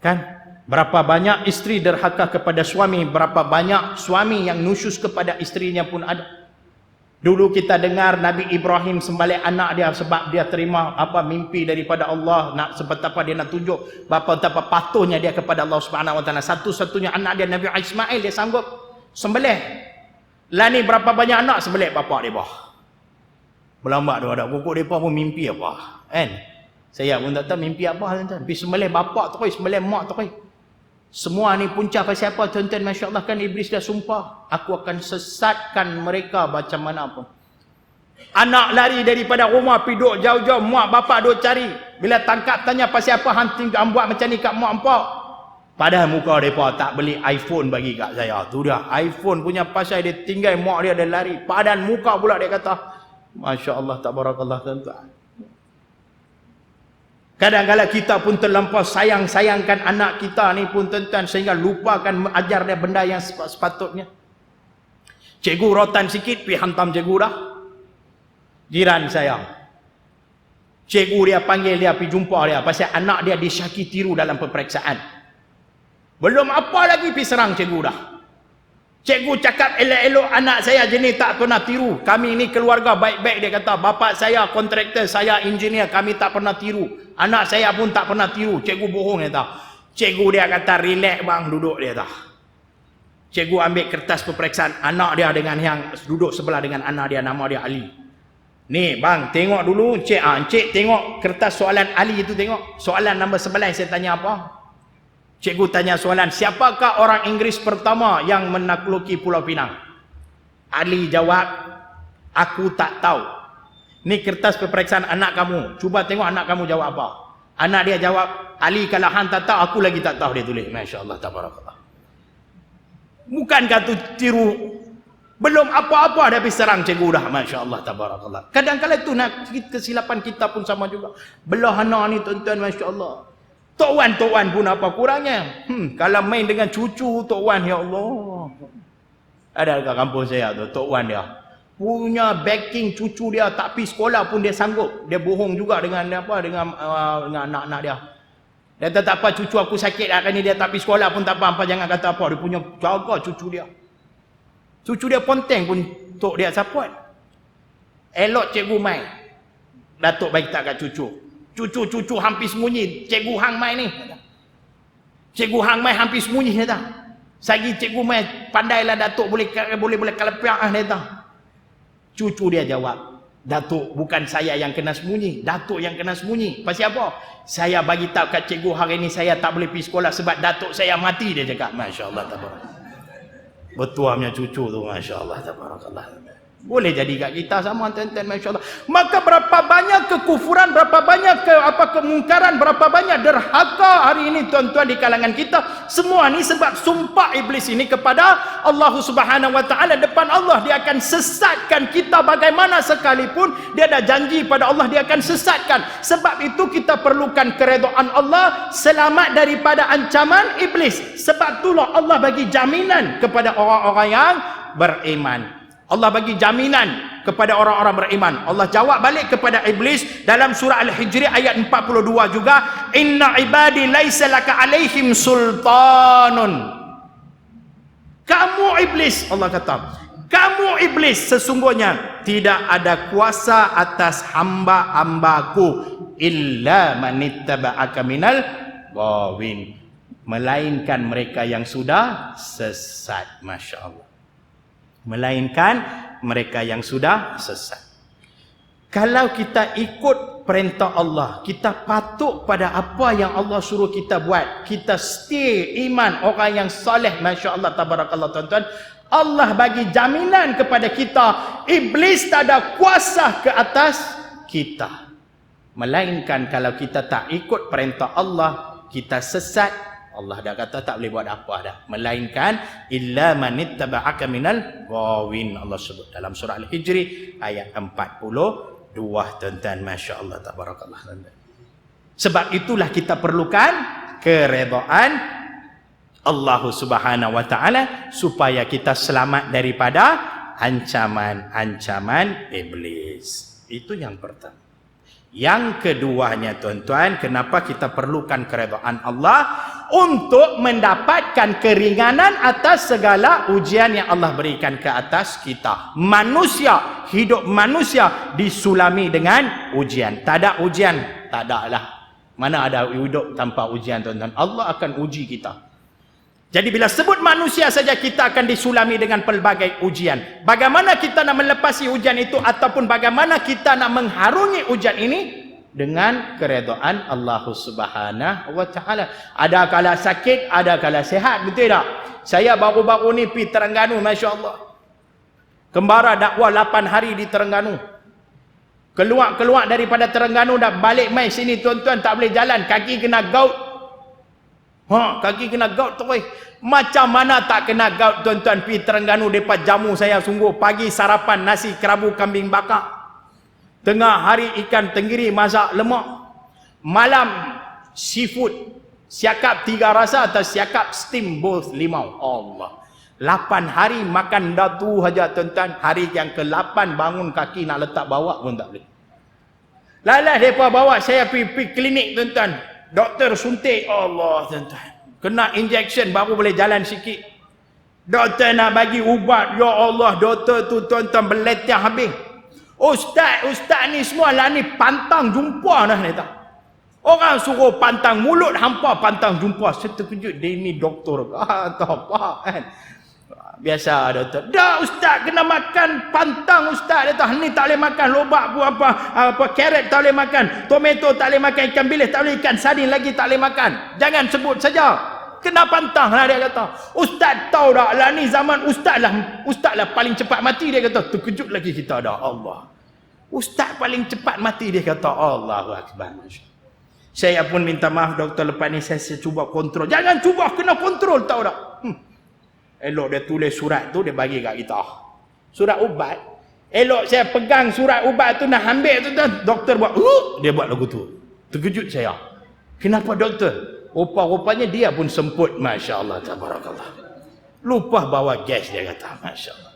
kan? Berapa banyak isteri derhaka kepada suami, berapa banyak suami yang nusyus kepada isterinya pun ada. Dulu kita dengar Nabi Ibrahim sembelih anak dia sebab dia terima mimpi daripada Allah, nak seperti apa dia nak tunjuk betapa patuhnya dia kepada Allah Subhanahu wa ta'ala. Satu-satunya anak dia Nabi Ismail dia sanggup sembelih. Lah ni berapa banyak anak sembelih bapak dia bah. Berlambat dia ada kukuk depa pun mimpi apa, kan? Saya pun tak tahu mimpi apa, tuan-tuan. Tapi sembelih bapak tu, sembelih mak tu. Semua ni punca pasal apa, tuan-tuan? Masya Allah, kan iblis dah sumpah, aku akan sesatkan mereka macam mana pun. Anak lari daripada rumah pergi duduk jauh-jauh, mak bapak duduk cari. Bila tangkap tanya pasal apa hang buat macam ni kat mak bapak. Padahal muka mereka tak beli iPhone bagi kat saya. Tu dia, iPhone punya pasal dia tinggal mak dia ada lari. Padahal muka pula dia kata, Masya Allah, tabarakallah tuan-tuan. Kadang-kadang kita pun terlampau sayangkan anak kita ni pun tuan-tuan, sehingga lupakan ajar dia benda yang sepatutnya. Cikgu rotan sikit, pergi hantam cikgu dah. Jiran saya, cikgu dia panggil dia pergi jumpa dia pasal anak dia disyaki tiru dalam peperiksaan. Belum apa lagi pergi serang cikgu dah. Cikgu cakap elok-elok anak saya jenis tak pernah tiru. Kami ni keluarga baik-baik, dia kata. Bapak saya kontraktor, saya engineer, kami tak pernah tiru. Anak saya pun tak pernah tiru. Cikgu bohong, dia kata. Cikgu dia kata, relax bang, duduk, dia kata. Cikgu ambil kertas peperiksaan anak dia dengan yang duduk sebelah dengan anak dia, nama dia Ali. Ni bang, tengok dulu Encik. Encik tengok kertas soalan Ali itu, tengok. Soalan nombor 11 saya tanya apa? Cikgu tanya soalan, siapakah orang Inggeris pertama yang menakluki Pulau Pinang? Ali jawab, aku tak tahu. Ni kertas peperiksaan anak kamu. Cuba tengok anak kamu jawab apa. Anak dia jawab, Ali kalau hang tak tahu, aku lagi tak tahu, dia tulis. Masya Allah, tabarakallah. Bukankah tu tiru? Belum apa-apa dah pergi serang cikgu dah. Masya Allah, tabarakallah. Kadang-kadang tu nak kesilapan kita pun sama juga. Belah anak ni tuan-tuan, Masya Allah. Tok Wan pun apa kurangnya. Kalau main dengan cucu Tok Wan, ya Allah. Ada dekat kampung saya tu, Tok Wan dia. Punya backing cucu dia tak pergi sekolah pun dia sanggup. Dia bohong juga dengan apa, dengan anak-anak dia. Dia kata tak apa, cucu aku sakit hari ni, dia tak pergi sekolah pun tak apa, jangan kata apa. Dia punya jaga cucu dia. Cucu dia ponteng pun tok dia support. Elok cikgu main, Datuk bagi tak kat cucu. Cucu hampir sembunyi. Cikgu hang main ni. Cikgu hang main hampir sembunyi, dia kata. Sagi cikgu main, pandailah Datuk boleh kelepiak, dia kata. Cucu dia jawab, Datuk, bukan saya yang kena sembunyi, Datuk yang kena sembunyi. Pasal apa? Saya bagi tahu kat cikgu hari ni saya tak boleh pergi sekolah sebab Datuk saya mati, dia cakap. Masya Allah, tabarakallah. Betuahnya cucu tu, Masya Allah, tabarakallah. Boleh jadi kat kita sama, tuan-tuan, Masya Allah. Maka berapa banyak kekufuran, berapa banyak kemungkaran, berapa banyak derhaka hari ini tuan-tuan di kalangan kita. Semua ni sebab sumpah iblis ini kepada Allah Subhanahu Wa Taala. Depan Allah dia akan sesatkan kita bagaimana sekalipun. Dia dah janji pada Allah dia akan sesatkan. Sebab itu kita perlukan keredaan Allah, selamat daripada ancaman iblis. Sebab itulah Allah bagi jaminan kepada orang-orang yang beriman. Allah bagi jaminan kepada orang-orang beriman. Allah jawab balik kepada iblis dalam surah Al-Hijri ayat 42 juga, inna ibadi laisa laka alaihim sultanun. Kamu iblis, Allah kata, kamu iblis sesungguhnya tidak ada kuasa atas hamba-hambaku illa manittaba'aka minal ghawin, melainkan mereka yang sudah sesat. Masya Allah. Melainkan mereka yang sudah sesat. Kalau kita ikut perintah Allah, kita patuh pada apa yang Allah suruh kita buat, kita stay iman orang yang soleh, Masya Allah, tabarakallah tuan-tuan, Allah bagi jaminan kepada kita, iblis tak ada kuasa ke atas kita. Melainkan kalau kita tak ikut perintah Allah, kita sesat. Allah dah kata tak boleh buat apa dah, melainkan illa manittaba'aka minal ghawin. Allah sebut dalam surah Al-Hijri ayat 42, tuan-tuan. Masya Allah, tabarakallah. Sebab itulah kita perlukan keredaan Allah Subhanahu Wa Taala supaya kita selamat daripada ancaman-ancaman iblis. Itu yang pertama. Yang keduanya tuan-tuan, kenapa kita perlukan keredaan Allah? Untuk mendapatkan keringanan atas segala ujian yang Allah berikan ke atas kita. Manusia, hidup manusia disulami dengan ujian. Tak ada ujian, tak ada lah. Mana ada hidup tanpa ujian, tuan-tuan? Allah akan uji kita. Jadi bila sebut manusia saja kita akan disulami dengan pelbagai ujian. Bagaimana kita nak melepasi ujian itu ataupun bagaimana kita nak mengharungi ujian ini? Dengan keredaan Allah Subhanahu Wa Taala. Ada kala sakit, ada kala sihat, betul tak? Saya baru-baru ni pergi Terengganu, Masya Allah. Kembara dakwah 8 hari di Terengganu. Keluar daripada Terengganu dah balik mai sini tuan-tuan tak boleh jalan, kaki kena gout. Kaki kena gout terus. Macam mana tak kena gout tuan-tuan pergi Terengganu, depa jamu saya sungguh. Pagi sarapan nasi kerabu kambing bakar. Tengah hari ikan tenggiri masak lemak. Malam seafood. Siakap 3 rasa atau siakap steamboat limau. Allah. 8 hari makan datu saja tuan-tuan. Hari yang ke-8 bangun kaki nak letak bawa pun tak boleh. Lalah mereka bawa saya pergi klinik tuan-tuan. Doktor suntik. Allah tuan-tuan. Kena injection baru boleh jalan sikit. Doktor nak bagi ubat. Ya Allah, doktor tu tuan-tuan berletih habis. Ustaz ni semua lah ni pantang jumpa dah ni tak. Orang suruh pantang mulut hampa pantang jumpa. Saya terkejut dia ni doktor. Tak apa kan. Biasa doktor. Dah ustaz kena makan pantang ustaz. Dia tahu ni tak boleh makan lobak pun apa carrot tak boleh makan. Tomato tak boleh makan. Ikan bilis tak boleh. Ikan sardin lagi tak boleh makan. Jangan sebut saja. Kena pantang lah dia kata. Ustaz tahu tak lah ni zaman ustaz lah paling cepat mati dia kata. Terkejut lagi kita dah. Allah. Ustaz paling cepat mati dia kata. Allahu Akbar. Saya pun minta maaf doktor, lepas ni saya cuba kontrol. Jangan cuba, kena kontrol tahu tak. Elok dia tulis surat tu, dia bagi kat kita. Surat ubat. Elok saya pegang surat ubat tu nak ambil tu, doktor buat, dia buat lagu tu. Terkejut saya. Kenapa doktor? Rupa-rupanya dia pun semput. Masya Allah, tabarakallah. Lupa bawa gas dia kata. Masya Allah.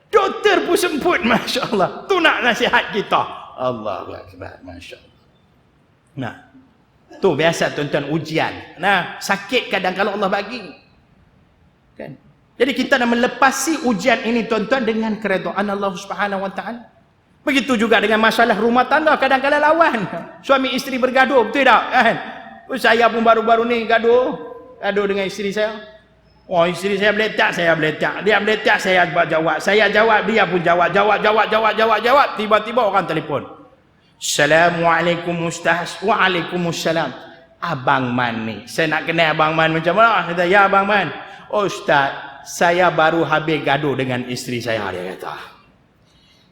Doktor pun semput. Masya Allah. Tu nak nasihat kita. Allahu Akbar. Masya Allah. Nah, tu biasa tuan-tuan ujian. Nah, sakit kadang kalau Allah bagi. Kan? Jadi kita nak melepasi ujian ini tuan-tuan dengan keredaan Allah Subhanahu Wa Taala. Begitu juga dengan masalah rumah tangga, kadang-kadang lawan. Suami isteri bergaduh, betul tak? Kan? Saya pun baru-baru ni gaduh dengan isteri saya. Oh, isteri saya beletak, saya beletak. Dia beletak, saya jawab. Saya jawab, dia pun jawab. Tiba-tiba orang telefon. Assalamualaikum Ustaz. Waalaikumsalam. Abang Man ni. Saya nak kenal Abang Man macam mana? Kata, ya Abang Man. Oh Ustaz, saya baru habis gaduh dengan isteri saya, dia kata.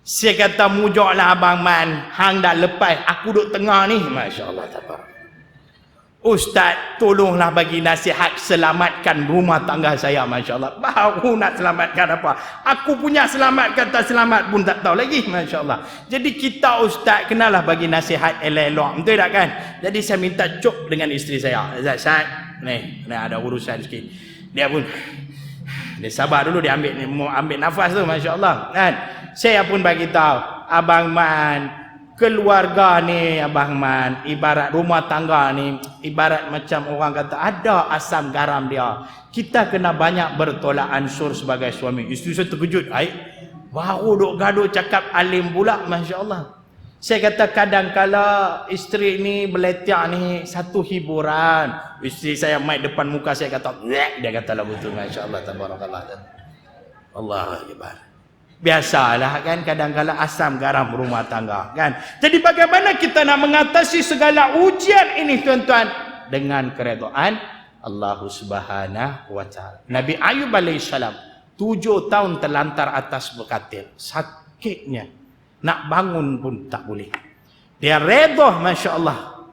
Saya kata, mujuklah Abang Man. Hang dah lepas, aku duduk tengah ni. Masya Allah. Ustaz, tolonglah bagi nasihat selamatkan rumah tangga saya. Masya Allah. Baru nak selamatkan apa? Aku punya selamat kata selamat pun tak tahu lagi. Masya Allah. Jadi kita Ustaz kenalah bagi nasihat elok-elok. Betul tak kan? Jadi saya minta cuk dengan isteri saya. Ustaz, ni ada urusan sikit. Dia pun, dia sabar dulu, dia ambil nafas tu. Masya Allah. Kan? Saya pun bagi tahu, Abang Man, keluarga ni Abang Man, ibarat rumah tangga ni, ibarat macam orang kata ada asam garam dia. Kita kena banyak bertolak ansur sebagai suami. Isteri saya terkejut. Baru duk gaduh cakap alim pula. Masya Allah. Saya kata kadang-kala isteri ni beletak ni satu hiburan. Isteri saya main depan muka saya kata, dia kata lah betul. Masya Allah. Tabarakallah. Allah Akbar. Biasalah kan kadang-kadang asam garam rumah tangga kan. Jadi bagaimana kita nak mengatasi segala ujian ini tuan-tuan? Dengan keredaan Allah Subhanahu Wa Taala. Nabi Ayub alaihissalam 7 tahun terlantar atas berkatil. Sakitnya. Nak bangun pun tak boleh. Dia redha, Masya Allah.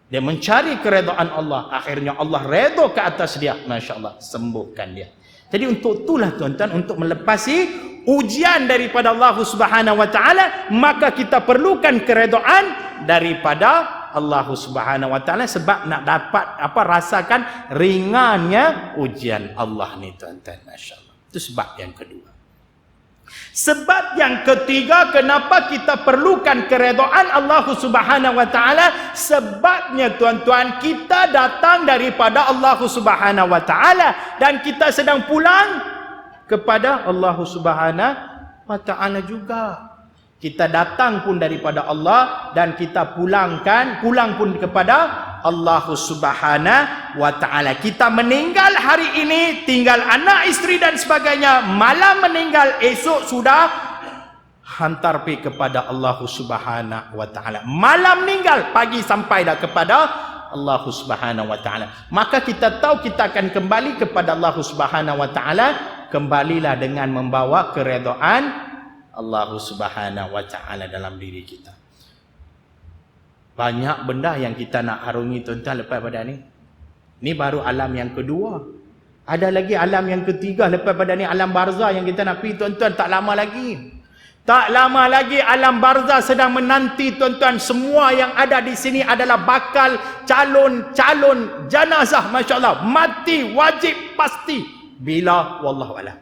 Dia mencari keredaan Allah. Akhirnya Allah redha ke atas dia. Masya Allah. Sembuhkan dia. Jadi untuk itulah tuan-tuan, untuk melepasi ujian daripada Allah Subhanahu Wa Taala, maka kita perlukan keredaan daripada Allah Subhanahu Wa Taala sebab nak dapat rasakan ringannya ujian Allah ni tuan-tuan. Masya-Allah. Itu sebab yang kedua. Sebab yang ketiga, kenapa kita perlukan keredaan Allah Subhanahu Wa Taala? Sebabnya tuan-tuan, kita datang daripada Allah Subhanahu Wa Taala dan kita sedang pulang kepada Allah Subhanahu Wa Taala juga. Kita datang pun daripada Allah dan kita pulang pun kepada Allah Subhanahu Wa Taala. Kita meninggal hari ini, tinggal anak, isteri dan sebagainya. Malam meninggal, esok sudah hantar pergi kepada Allah Subhanahu Wa Taala. Malam meninggal, pagi sampai dah kepada Allah Subhanahu Wa Taala. Maka kita tahu kita akan kembali kepada Allah Subhanahu Wa Taala. Kembalilah dengan membawa keredaan Allah Subhanahu wa ta'ala dalam diri kita. Banyak benda yang kita nak harungi tuan-tuan lepas pada ni. Ni baru alam yang kedua. Ada lagi alam yang ketiga lepas pada ni, alam barzah yang kita nak pergi tuan-tuan tak lama lagi. Tak lama lagi alam barzah sedang menanti tuan-tuan. Semua yang ada di sini adalah bakal calon-calon jenazah, masya-Allah. Mati wajib pasti. Bila wallahu a'lam.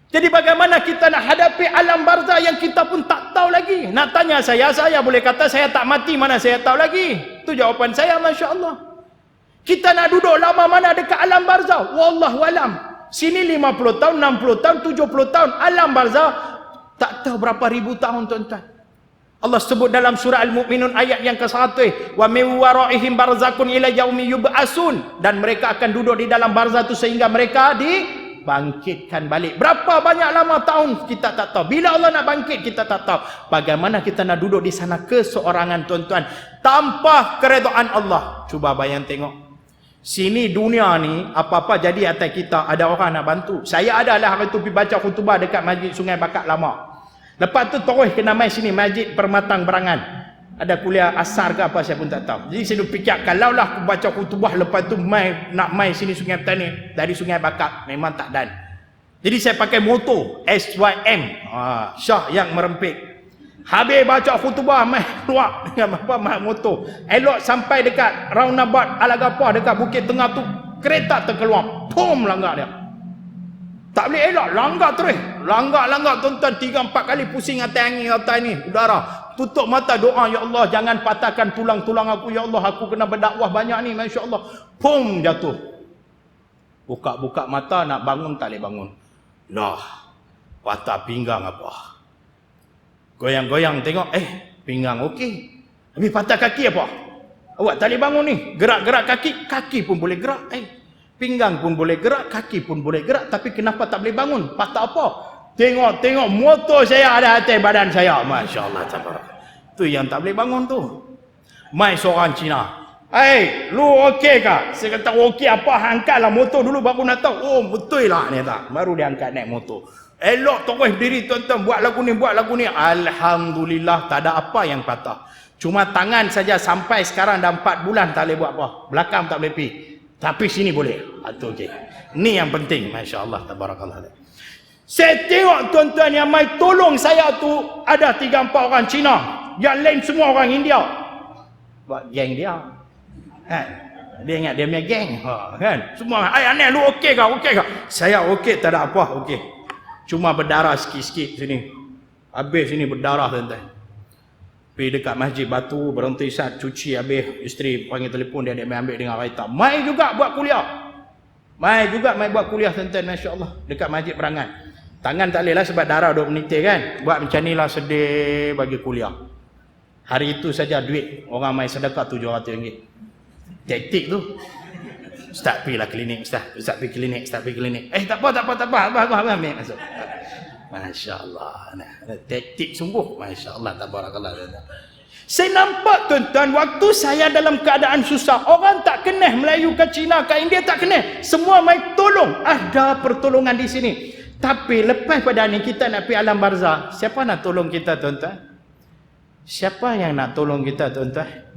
Jadi bagaimana kita nak hadapi alam barzah yang kita pun tak tahu lagi? Nak tanya saya boleh kata saya tak mati, mana saya tahu lagi. Itu jawapan saya, masya-Allah. Kita nak duduk lama mana dekat alam barzah? Wallahu a'lam. Sini 50 tahun, 60 tahun, 70 tahun. Alam barzah tak tahu berapa ribu tahun tuan-tuan. Allah sebut dalam surah Al-Mu'minun ayat yang ke-1, wa min waraihim barzakun ila yaumi yub'asun, dan mereka akan duduk di dalam barzah itu sehingga mereka dibangkitkan balik. Berapa banyak lama tahun kita tak tahu. Bila Allah nak bangkit kita tak tahu. Bagaimana kita nak duduk di sana keseorangan tuan-tuan tanpa keredaan Allah? Cuba bayang tengok. Sini dunia ni apa-apa jadi atas kita, ada orang nak bantu. Saya adalah hari tu pergi baca khutbah dekat Masjid Sungai Bakak lama. Lepas tu terus kena mai sini Masjid Permatang Berangan. Ada kuliah asar ke apa saya pun tak tahu. Jadi saya fikir kalaulah aku baca khutbah lepas tu nak mai sini Sungai Petani dari Sungai Bakak, memang tak dan. Jadi saya pakai motor SYM. Syah yang merempit. Habis baca khutbah mai keluar dengan motor. Elok sampai dekat roundabout Alagapah dekat Bukit Tengah tu, kereta terkeluar. Pum, langgar dia. Tak boleh elok, langgar terus. Langgar tuan-tuan 3-4 kali pusing atas angin atas ni, udara. Tutup mata doa, ya Allah jangan patahkan tulang-tulang aku, ya Allah aku kena berdakwah banyak ni, masya-Allah. Pum, jatuh. Buka-buka mata nak bangun tak boleh bangun. Lah, patah pinggang apa? Goyang-goyang tengok, pinggang okey. Habis patah kaki apa? Awak tak boleh bangun ni. Gerak-gerak kaki pun boleh gerak. Pinggang pun boleh gerak, kaki pun boleh gerak. Tapi kenapa tak boleh bangun? Patah apa? Tengok motor saya ada atas badan saya. Masya Allah. Tu yang tak boleh bangun tu. Mai seorang Cina. Lu okey kah? Saya kata okey apa? Angkatlah motor dulu baru nak tahu. Oh betul lah ni tak. Baru dia angkat naik motor. Elok terus diri tuan-tuan, buat lagu ni. Alhamdulillah tak ada apa yang patah. Cuma tangan saja sampai sekarang dah 4 bulan tak boleh buat apa. Belakang tak boleh pergi. Tapi sini boleh. Itu okey. Ni yang penting, masya-Allah, tabarakallah. Saya tengok tuan-tuan yang mai tolong saya tu ada 3-4 orang Cina. Yang lain semua orang India. Buat geng dia. Kan? Dia ingat dia punya geng. Kan? Semua, aneh lu okey kah? Saya okey, tak ada apa, okey. Cuma berdarah sikit-sikit sini. Habis sini berdarah tuan-tuan. Pergi dekat Masjid Batu, berhenti saat cuci habis, isteri panggil telefon dia ambil dengan raita. Mai juga buat kuliah. Mai buat kuliah tuan-tuan, masya-Allah, dekat Masjid Berangan. Tangan tak boleh lah sebab darah 20 menitik kan. Buat macam ni lah sedih bagi kuliah. Hari itu saja duit orang mai sedekah RM700. Taktik tu. Ustaz pergilah klinik, Ustaz pergi klinik. Tak apa. Abang ambil masuk. Masya-Allah. Taktik sungguh. Masya-Allah, tabarakallah. Saya nampak tuan-tuan, waktu saya dalam keadaan susah, orang tak kenal Melayu ke Cina ke India tak kenal. Semua mai tolong. Ada pertolongan di sini. Tapi lepas pada ni kita nak pergi alam barzah, siapa nak tolong kita tuan-tuan? Siapa yang nak tolong kita tuan-tuan?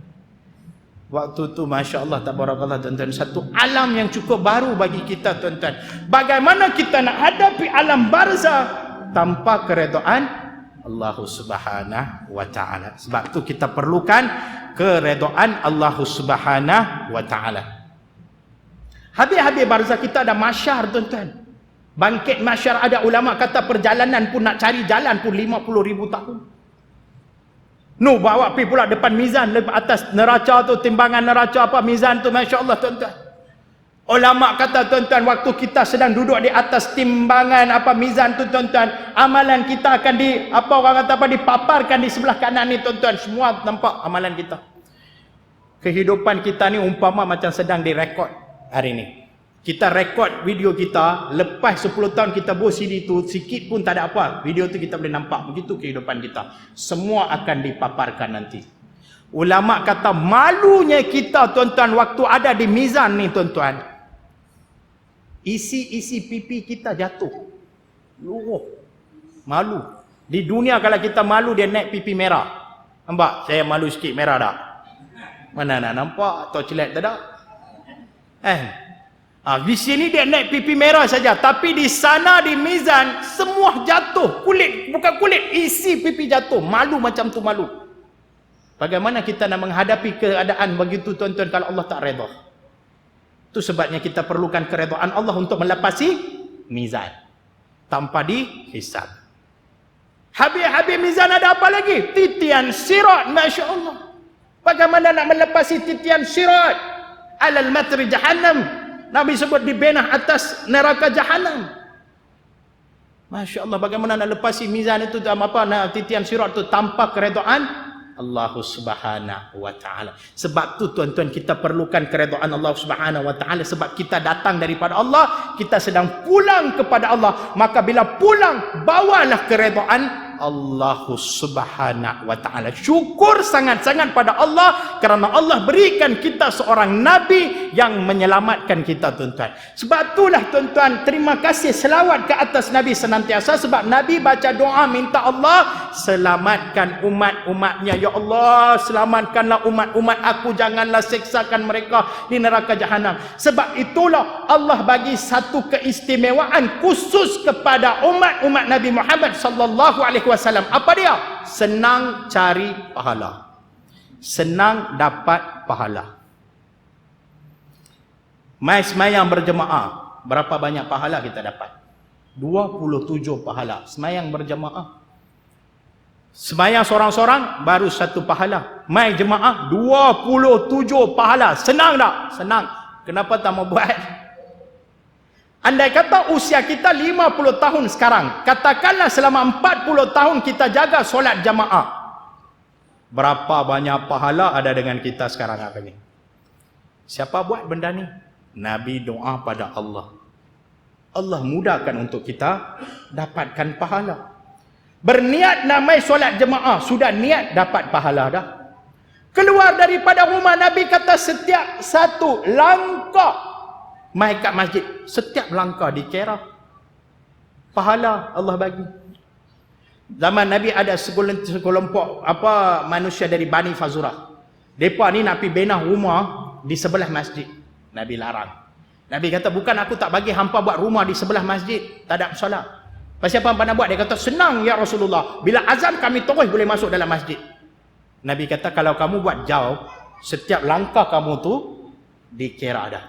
Waktu tu masya-Allah tabarakallah tuan-tuan, satu alam yang cukup baru bagi kita tuan-tuan. Bagaimana kita nak hadapi alam barzah tanpa keredaan Allah Subhanahu wa taala. Sebab tu kita perlukan keredaan Allah Subhanahu wa taala. Habis-habis barzah kita ada mahsyar tuan-tuan. Bangkit mahsyar, ada ulama kata perjalanan pun nak cari jalan pun 50,000 tahun. Bawa pergi pula depan mizan, atas neraca tu, timbangan neraca apa, mizan tu, masya-Allah tuan-tuan. Ulama kata tuan-tuan, waktu kita sedang duduk di atas timbangan apa mizan tu tuan-tuan, amalan kita akan dipaparkan di sebelah kanan ni tuan-tuan. Semua nampak amalan kita. Kehidupan kita ni umpama macam sedang direkod hari ni. Kita rekod video kita, lepas 10 tahun kita buat CD tu, sikit pun tak ada apa. Video tu kita boleh nampak. Begitu kehidupan kita. Semua akan dipaparkan nanti. Ulama kata malunya kita tuan-tuan waktu ada di mizan ni tuan-tuan. Isi pipi kita jatuh. Luruh. Malu. Di dunia kalau kita malu dia naik pipi merah. Nampak? Saya malu sikit merah dah. Mana nak nampak? Torchlight tak ada. Di sini dia naik pipi merah saja. Tapi di sana di mizan semua jatuh. Kulit, bukan kulit, isi pipi jatuh. Malu macam tu malu. Bagaimana kita nak menghadapi keadaan begitu tuan-tuan kalau Allah tak redha? Itu sebabnya kita perlukan keredaan Allah untuk melepasi mizan. Tanpa dihisab. Habis-habis mizan ada apa lagi? Titian sirat, Masya Allah. Bagaimana nak melepasi titian sirat? Alal matri jahannam. Nabi sebut dibenah atas neraka jahannam. Masya Allah, bagaimana nak lepasi mizan itu, titian sirat itu tanpa keredaan Allah Subhanahu wa ta'ala. Sebab tu tuan-tuan kita perlukan keredaan Allah Subhanahu wa ta'ala. Sebab kita datang daripada Allah, kita sedang pulang kepada Allah. Maka bila pulang, bawalah keredaan Allah Subhanahu wa ta'ala. Syukur sangat-sangat pada Allah kerana Allah berikan kita seorang Nabi yang menyelamatkan kita tuan-tuan. Sebab itulah tuan-tuan, terima kasih selawat ke atas Nabi senantiasa. Sebab Nabi baca doa minta Allah selamatkan umat-umatnya. Ya Allah, selamatkanlah umat-umat aku, janganlah seksakan mereka di neraka jahanam. Sebab itulah Allah bagi satu keistimewaan khusus kepada umat-umat Nabi Muhammad sallallahu alaihi wasallam. Apa dia? Senang cari pahala. Senang dapat pahala. Mai semayang berjemaah, berapa banyak pahala kita dapat? 27 pahala. Semayang berjemaah. Semayang seorang-seorang baru 1 pahala. Mai jemaah 27 pahala. Senang tak? Senang. Kenapa tak mau buat? Andai kata usia kita 50 tahun sekarang, katakanlah selama 40 tahun kita jaga solat jamaah, berapa banyak pahala ada dengan kita sekarang hari ini? Siapa buat benda ni? Nabi doa pada Allah. Allah mudahkan untuk kita dapatkan pahala. Berniat namai solat jemaah, sudah niat dapat pahala dah. Keluar daripada rumah, Nabi kata setiap satu langkah mai kat masjid, setiap langkah dikira pahala Allah bagi. Zaman Nabi ada sekelompok manusia dari Bani Fazurah. Depa ni nak pergi benah rumah di sebelah masjid. Nabi larang. Nabi kata, bukan aku tak bagi hampa buat rumah di sebelah masjid, tak ada solat. Pasal apa hampa nak buat? Dia kata, senang ya Rasulullah, bila azan kami terus boleh masuk dalam masjid. Nabi kata, kalau kamu buat jauh, setiap langkah kamu tu dikira dah.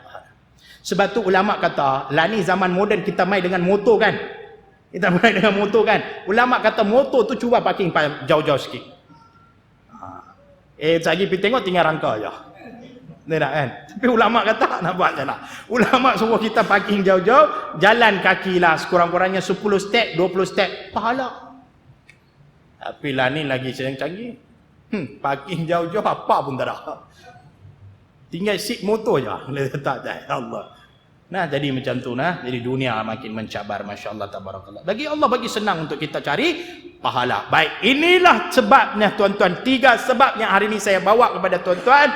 Sebab tu ulama kata, lah ni zaman moden kita main dengan motor kan. Kita main dengan motor kan. Ulama kata motor tu cuba parking jauh-jauh sikit. Sekejap pergi tengok tinggal rangka je. Tak kan? Tapi ulama kata nak buat macam mana? Ulama suruh kita parking jauh-jauh, jalan kaki lah sekurang-kurangnya 10 step, 20 step, pahala. Tapi lah ni lagi canggih. Parking jauh-jauh apa pun tak ada. Tinggal seat motor je. Letak dah. Allah. Nah, jadi macam tu nah. Jadi dunia makin mencabar, masya-Allah tabarakallah. Bagi Allah bagi senang untuk kita cari pahala. Baik, inilah sebabnya tuan-tuan, 3 sebab yang hari ini saya bawa kepada tuan-tuan.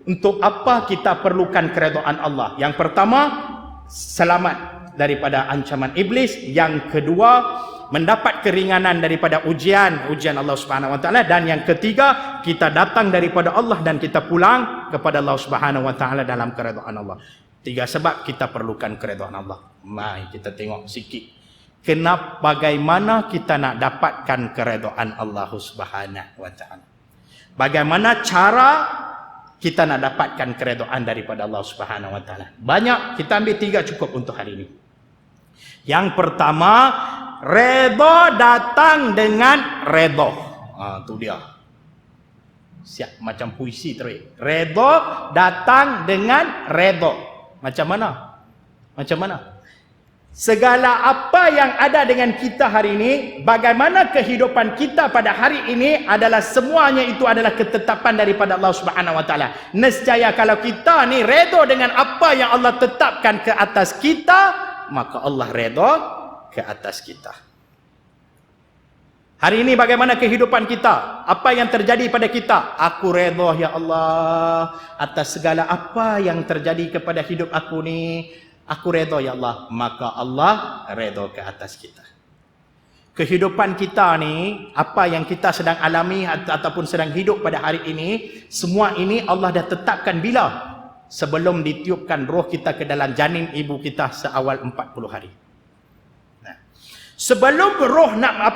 Untuk apa kita perlukan keredaan Allah? Yang pertama, selamat daripada ancaman iblis. Yang kedua, mendapat keringanan daripada ujian Allah Subhanahu wa taala, dan yang ketiga, kita datang daripada Allah dan kita pulang kepada Allah Subhanahu wa taala dalam keredaan Allah. 3 sebab kita perlukan keredaan Allah. Mari kita tengok sikit. Bagaimana kita nak dapatkan keredaan Allah Subhanahu wa taala? Bagaimana cara kita nak dapatkan keredaan daripada Allah Subhanahu wa taala? Banyak, kita ambil 3 cukup untuk hari ini. Yang pertama, redha datang dengan redha. Tu dia. Siap macam puisi terus. Redha datang dengan redha. Macam mana? Macam mana? Segala apa yang ada dengan kita hari ini, bagaimana kehidupan kita pada hari ini adalah semuanya itu adalah ketetapan daripada Allah Subhanahu wa taala. Nescaya kalau kita ni redha dengan apa yang Allah tetapkan ke atas kita, maka Allah redha ke atas kita. Hari ini bagaimana kehidupan kita? Apa yang terjadi pada kita? Aku redha ya Allah atas segala apa yang terjadi kepada hidup aku ni. Aku redha ya Allah. Maka Allah redha ke atas kita. kehidupan kita ni, apa yang kita sedang alami ataupun sedang hidup pada hari ini, semua ini Allah dah tetapkan bila? Sebelum ditiupkan roh kita ke dalam janin ibu kita seawal 40 hari. Sebelum roh nak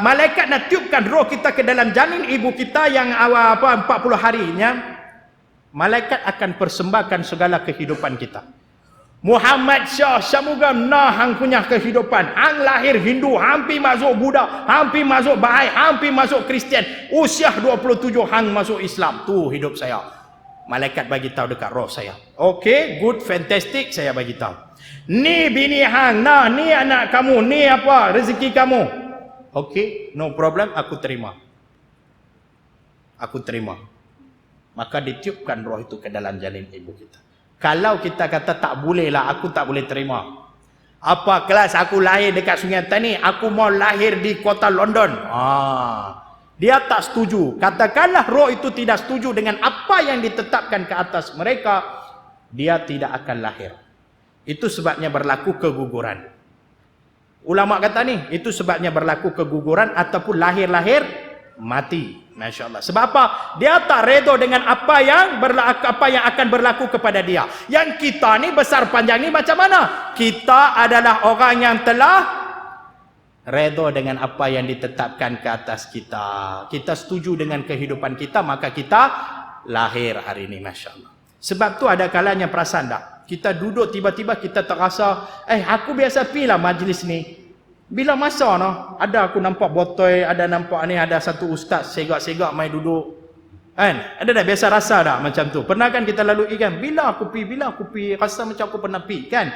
malaikat nak tiupkan roh kita ke dalam janin ibu kita yang awal 40 harinya, malaikat akan persembahkan segala kehidupan kita. Muhammad Shah Syamugam nah hang punya kehidupan, hang lahir Hindu, hampir masuk Buddha, hampir masuk Bahai, hampir masuk Kristian, usia 27 hang masuk Islam. Tu hidup saya. Malaikat bagi tahu dekat roh saya. Okey, good, fantastic, saya bagi tahu. Ni bini hang, nah ni anak kamu, ni apa rezeki kamu. Okey, no problem, aku terima. Aku terima. Maka ditiupkan roh itu ke dalam janin ibu kita. Kalau kita kata tak boleh lah, aku tak boleh terima. Apa kelas aku lahir dekat Sungai Tani, aku mau lahir di kota London. Dia tak setuju. Katakanlah roh itu tidak setuju dengan apa yang ditetapkan ke atas mereka, dia tidak akan lahir. Itu sebabnya berlaku keguguran. Ulama kata ni, itu sebabnya berlaku keguguran ataupun lahir-lahir mati. Masya Allah. Sebab apa? Dia tak redha dengan apa yang akan berlaku kepada dia. Yang kita ni besar panjang ni macam mana? Kita adalah orang yang telah redha dengan apa yang ditetapkan ke atas kita. Kita setuju dengan kehidupan kita, maka kita lahir hari ini. Masya Allah. Sebab tu ada kalanya perasan tak? Kita duduk tiba-tiba kita terasa, aku biasa pergi lah majlis ni. Bila masa no, ada aku nampak botol, ada nampak ni, ada satu ustaz segak-segak mai duduk. Kan? Ada dah biasa rasa dah macam tu. Pernah kan kita lalui kan? Bila aku pi, rasa macam aku pernah pi kan?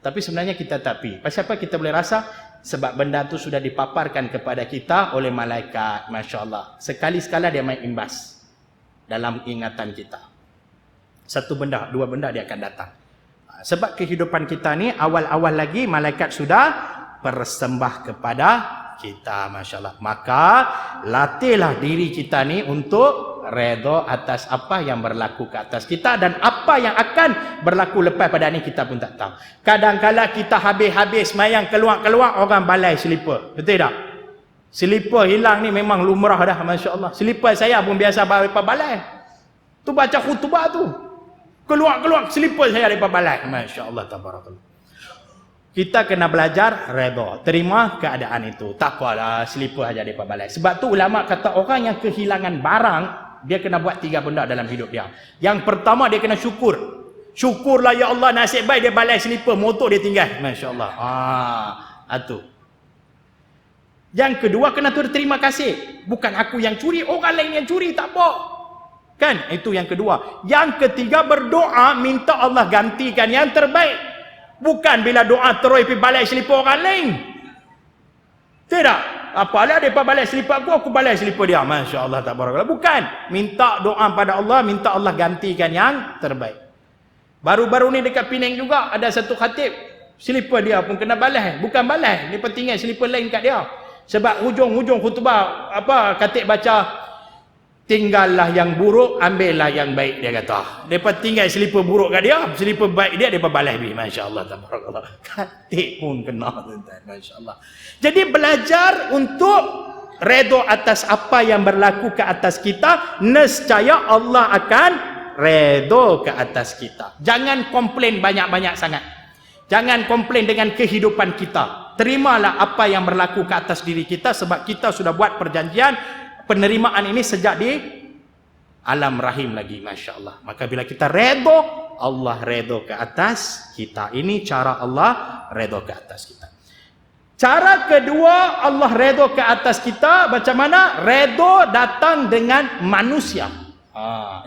Tapi sebenarnya kita tak pi. Pasal apa kita boleh rasa? Sebab benda tu sudah dipaparkan kepada kita oleh malaikat. Masya Allah. Sekali-sekala dia main imbas dalam ingatan kita. Satu benda, dua benda dia akan datang. Sebab kehidupan kita ni awal-awal lagi malaikat sudah persembah kepada kita, Masya Allah. Maka latihlah diri kita ni untuk redha atas apa yang berlaku ke atas kita, dan apa yang akan berlaku lepas pada ni kita pun tak tahu. Kadang-kadang kita habis-habis mayang keluar-keluar orang balai selipar. Betul tak? Selipar hilang ni memang lumrah dah, Masya Allah. Selipar saya pun biasa daripada balai. Tu baca khutbah tu. Keluar-keluar selipar saya daripada balai. Masya Allah, tabarakallah. Kita kena belajar redha, terima keadaan itu. Tak apalah, selipar aja daripada balai. Sebab tu ulama kata orang yang kehilangan barang, dia kena buat 3 benda dalam hidup dia. Yang pertama, dia kena syukur. Syukurlah ya Allah, nasib baik dia balai selipar, motor dia tinggal. Masya Allah. Itu. Yang kedua, kena terima kasih. Bukan aku yang curi, orang lain yang curi, tak apa. Kan? Itu yang kedua. Yang ketiga, berdoa minta Allah gantikan yang terbaik. Bukan bila doa terus pergi balai selipar orang lain. Tidak. Apalah dia balai selipar aku balai selipar dia. Masya Allah, tak barakallah. Bukan. Minta doa pada Allah, minta Allah gantikan yang terbaik. Baru-baru ni dekat Penang juga ada satu khatib, selipar dia pun kena balai. Bukan balai, dia tinggal selipar lain kat dia. Sebab hujung-hujung khutbah khatib baca, tinggallah yang buruk, ambillah yang baik, dia kata. Depa tinggal selipar buruk kat dia, selipar baik dia depa balai bi. Masya-Allah, tabarakallah. Katik pun kena, tuan-tuan. Masya-Allah. Jadi belajar untuk redha atas apa yang berlaku ke atas kita, nescaya Allah akan redha ke atas kita. Jangan komplain banyak-banyak sangat. Jangan komplain dengan kehidupan kita. Terimalah apa yang berlaku ke atas diri kita, sebab kita sudah buat perjanjian penerimaan ini sejak di alam rahim lagi. Masya Allah. Maka bila kita redha, Allah redha ke atas kita. Ini cara Allah redha ke atas kita. Cara kedua Allah redha ke atas kita, macam mana? Redha datang dengan manusia.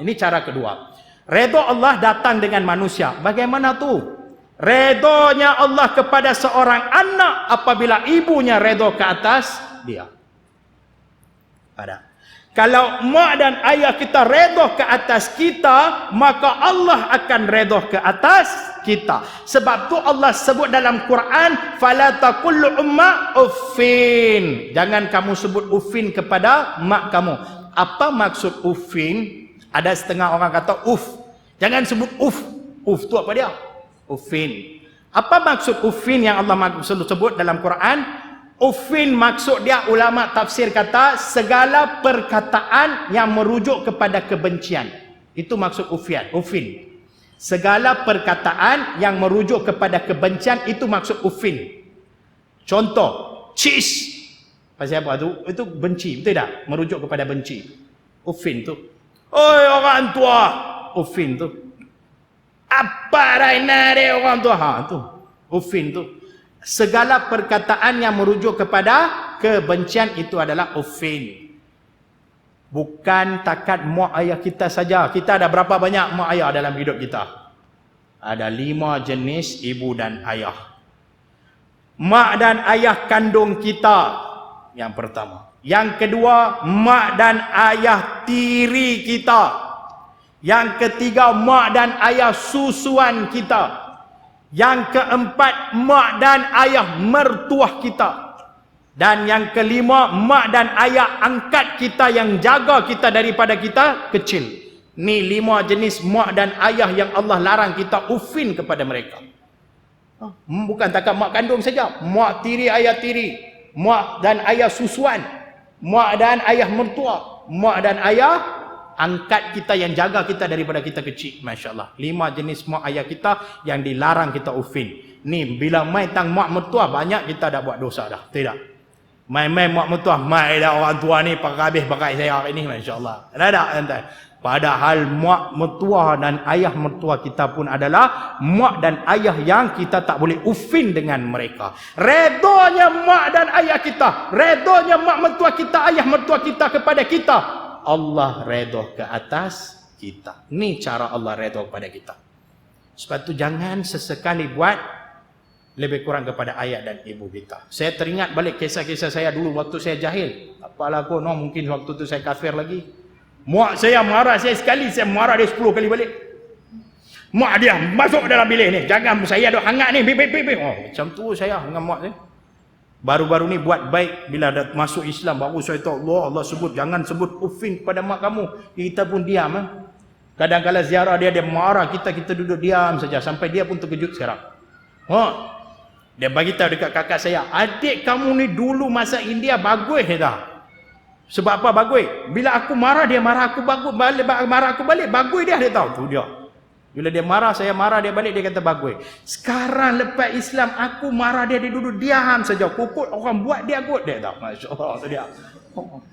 Ini cara kedua. Redha Allah datang dengan manusia. Bagaimana tu? Redanya Allah kepada seorang anak apabila ibunya redha ke atas dia. Kalau mak dan ayah kita redha ke atas kita, maka Allah akan redha ke atas kita. Sebab tu Allah sebut dalam Quran, fala taqul umma uffin. Jangan kamu sebut uffin kepada mak kamu. Apa maksud uffin? Ada setengah orang kata uff. Jangan sebut uff. Uff tu apa dia? Uffin. Apa maksud uffin yang Allah maksud sebut dalam Quran? Uffin maksud dia, ulama tafsir kata segala perkataan yang merujuk kepada kebencian. Itu maksud uffin. Segala perkataan yang merujuk kepada kebencian, itu maksud uffin. Contoh, cheese. Pasal apa tu? Itu benci, betul tak? Merujuk kepada benci. Uffin tu. Oi orang tua. Uffin tu. Apa raina dia orang tua? Ha tu. Uffin tu. Segala perkataan yang merujuk kepada kebencian itu adalah uffin. Bukan takat mak ayah kita saja. Kita ada berapa banyak mak ayah dalam hidup kita? Ada 5 jenis ibu dan ayah. Mak dan ayah kandung kita, yang pertama. Yang kedua, mak dan ayah tiri kita. Yang ketiga, mak dan ayah susuan kita. Yang keempat, mak dan ayah mertuah kita. Dan yang kelima, mak dan ayah angkat kita yang jaga kita daripada kita kecil. Ni 5 jenis mak dan ayah yang Allah larang kita uffin kepada mereka. Bukan takat mak kandung saja. Mak tiri, ayah tiri. Mak dan ayah susuan. Mak dan ayah mertua. Mak dan ayah angkat kita yang jaga kita daripada kita kecil. Masya Allah. 5 jenis mak ayah kita yang dilarang kita uffin. Ni bila main tang mak mertua, banyak kita dah buat dosa dah. Tidak. Main-main mak mertua, mai dah orang tua ni pakai habis pakai saya hari ni. Masya Allah. Ada. Padahal mak mertua dan ayah mertua kita pun adalah mak dan ayah yang kita tak boleh uffin dengan mereka. Redonya mak dan ayah kita, redonya mak mertua kita, ayah mertua kita kepada kita, Allah redha ke atas kita. Ni cara Allah redha kepada kita. Sebab tu jangan sesekali buat lebih kurang kepada ayah dan ibu kita. Saya teringat balik kisah-kisah saya dulu waktu saya jahil. Apalah aku, mungkin waktu tu saya kafir lagi. Mak saya marah saya sekali, saya marah dia 10 kali balik. Mak dia masuk dalam bilik ni, jangan saya ada hangat ni, bip. Oh, macam tu saya dengan mak saya. Baru-baru ni buat baik, bila dah masuk Islam baru saya tahu Allah sebut jangan sebut uffin kepada mak kamu. Kita pun diam. Kadang-kadang ziarah dia marah kita duduk diam saja sampai dia pun terkejut sekarang. Dia bagi tahu dekat kakak saya, adik kamu ni dulu masa India bagus dah. Sebab apa bagus? Bila aku marah dia marah aku bagus, marah aku balik bagus dia tahu tu dia. Bila dia marah saya marah dia balik dia kata bagus. Sekarang lepas Islam aku marah dia duduk diam saja. Kukut orang buat dia gut dia tahu. Masya-Allah tu dia.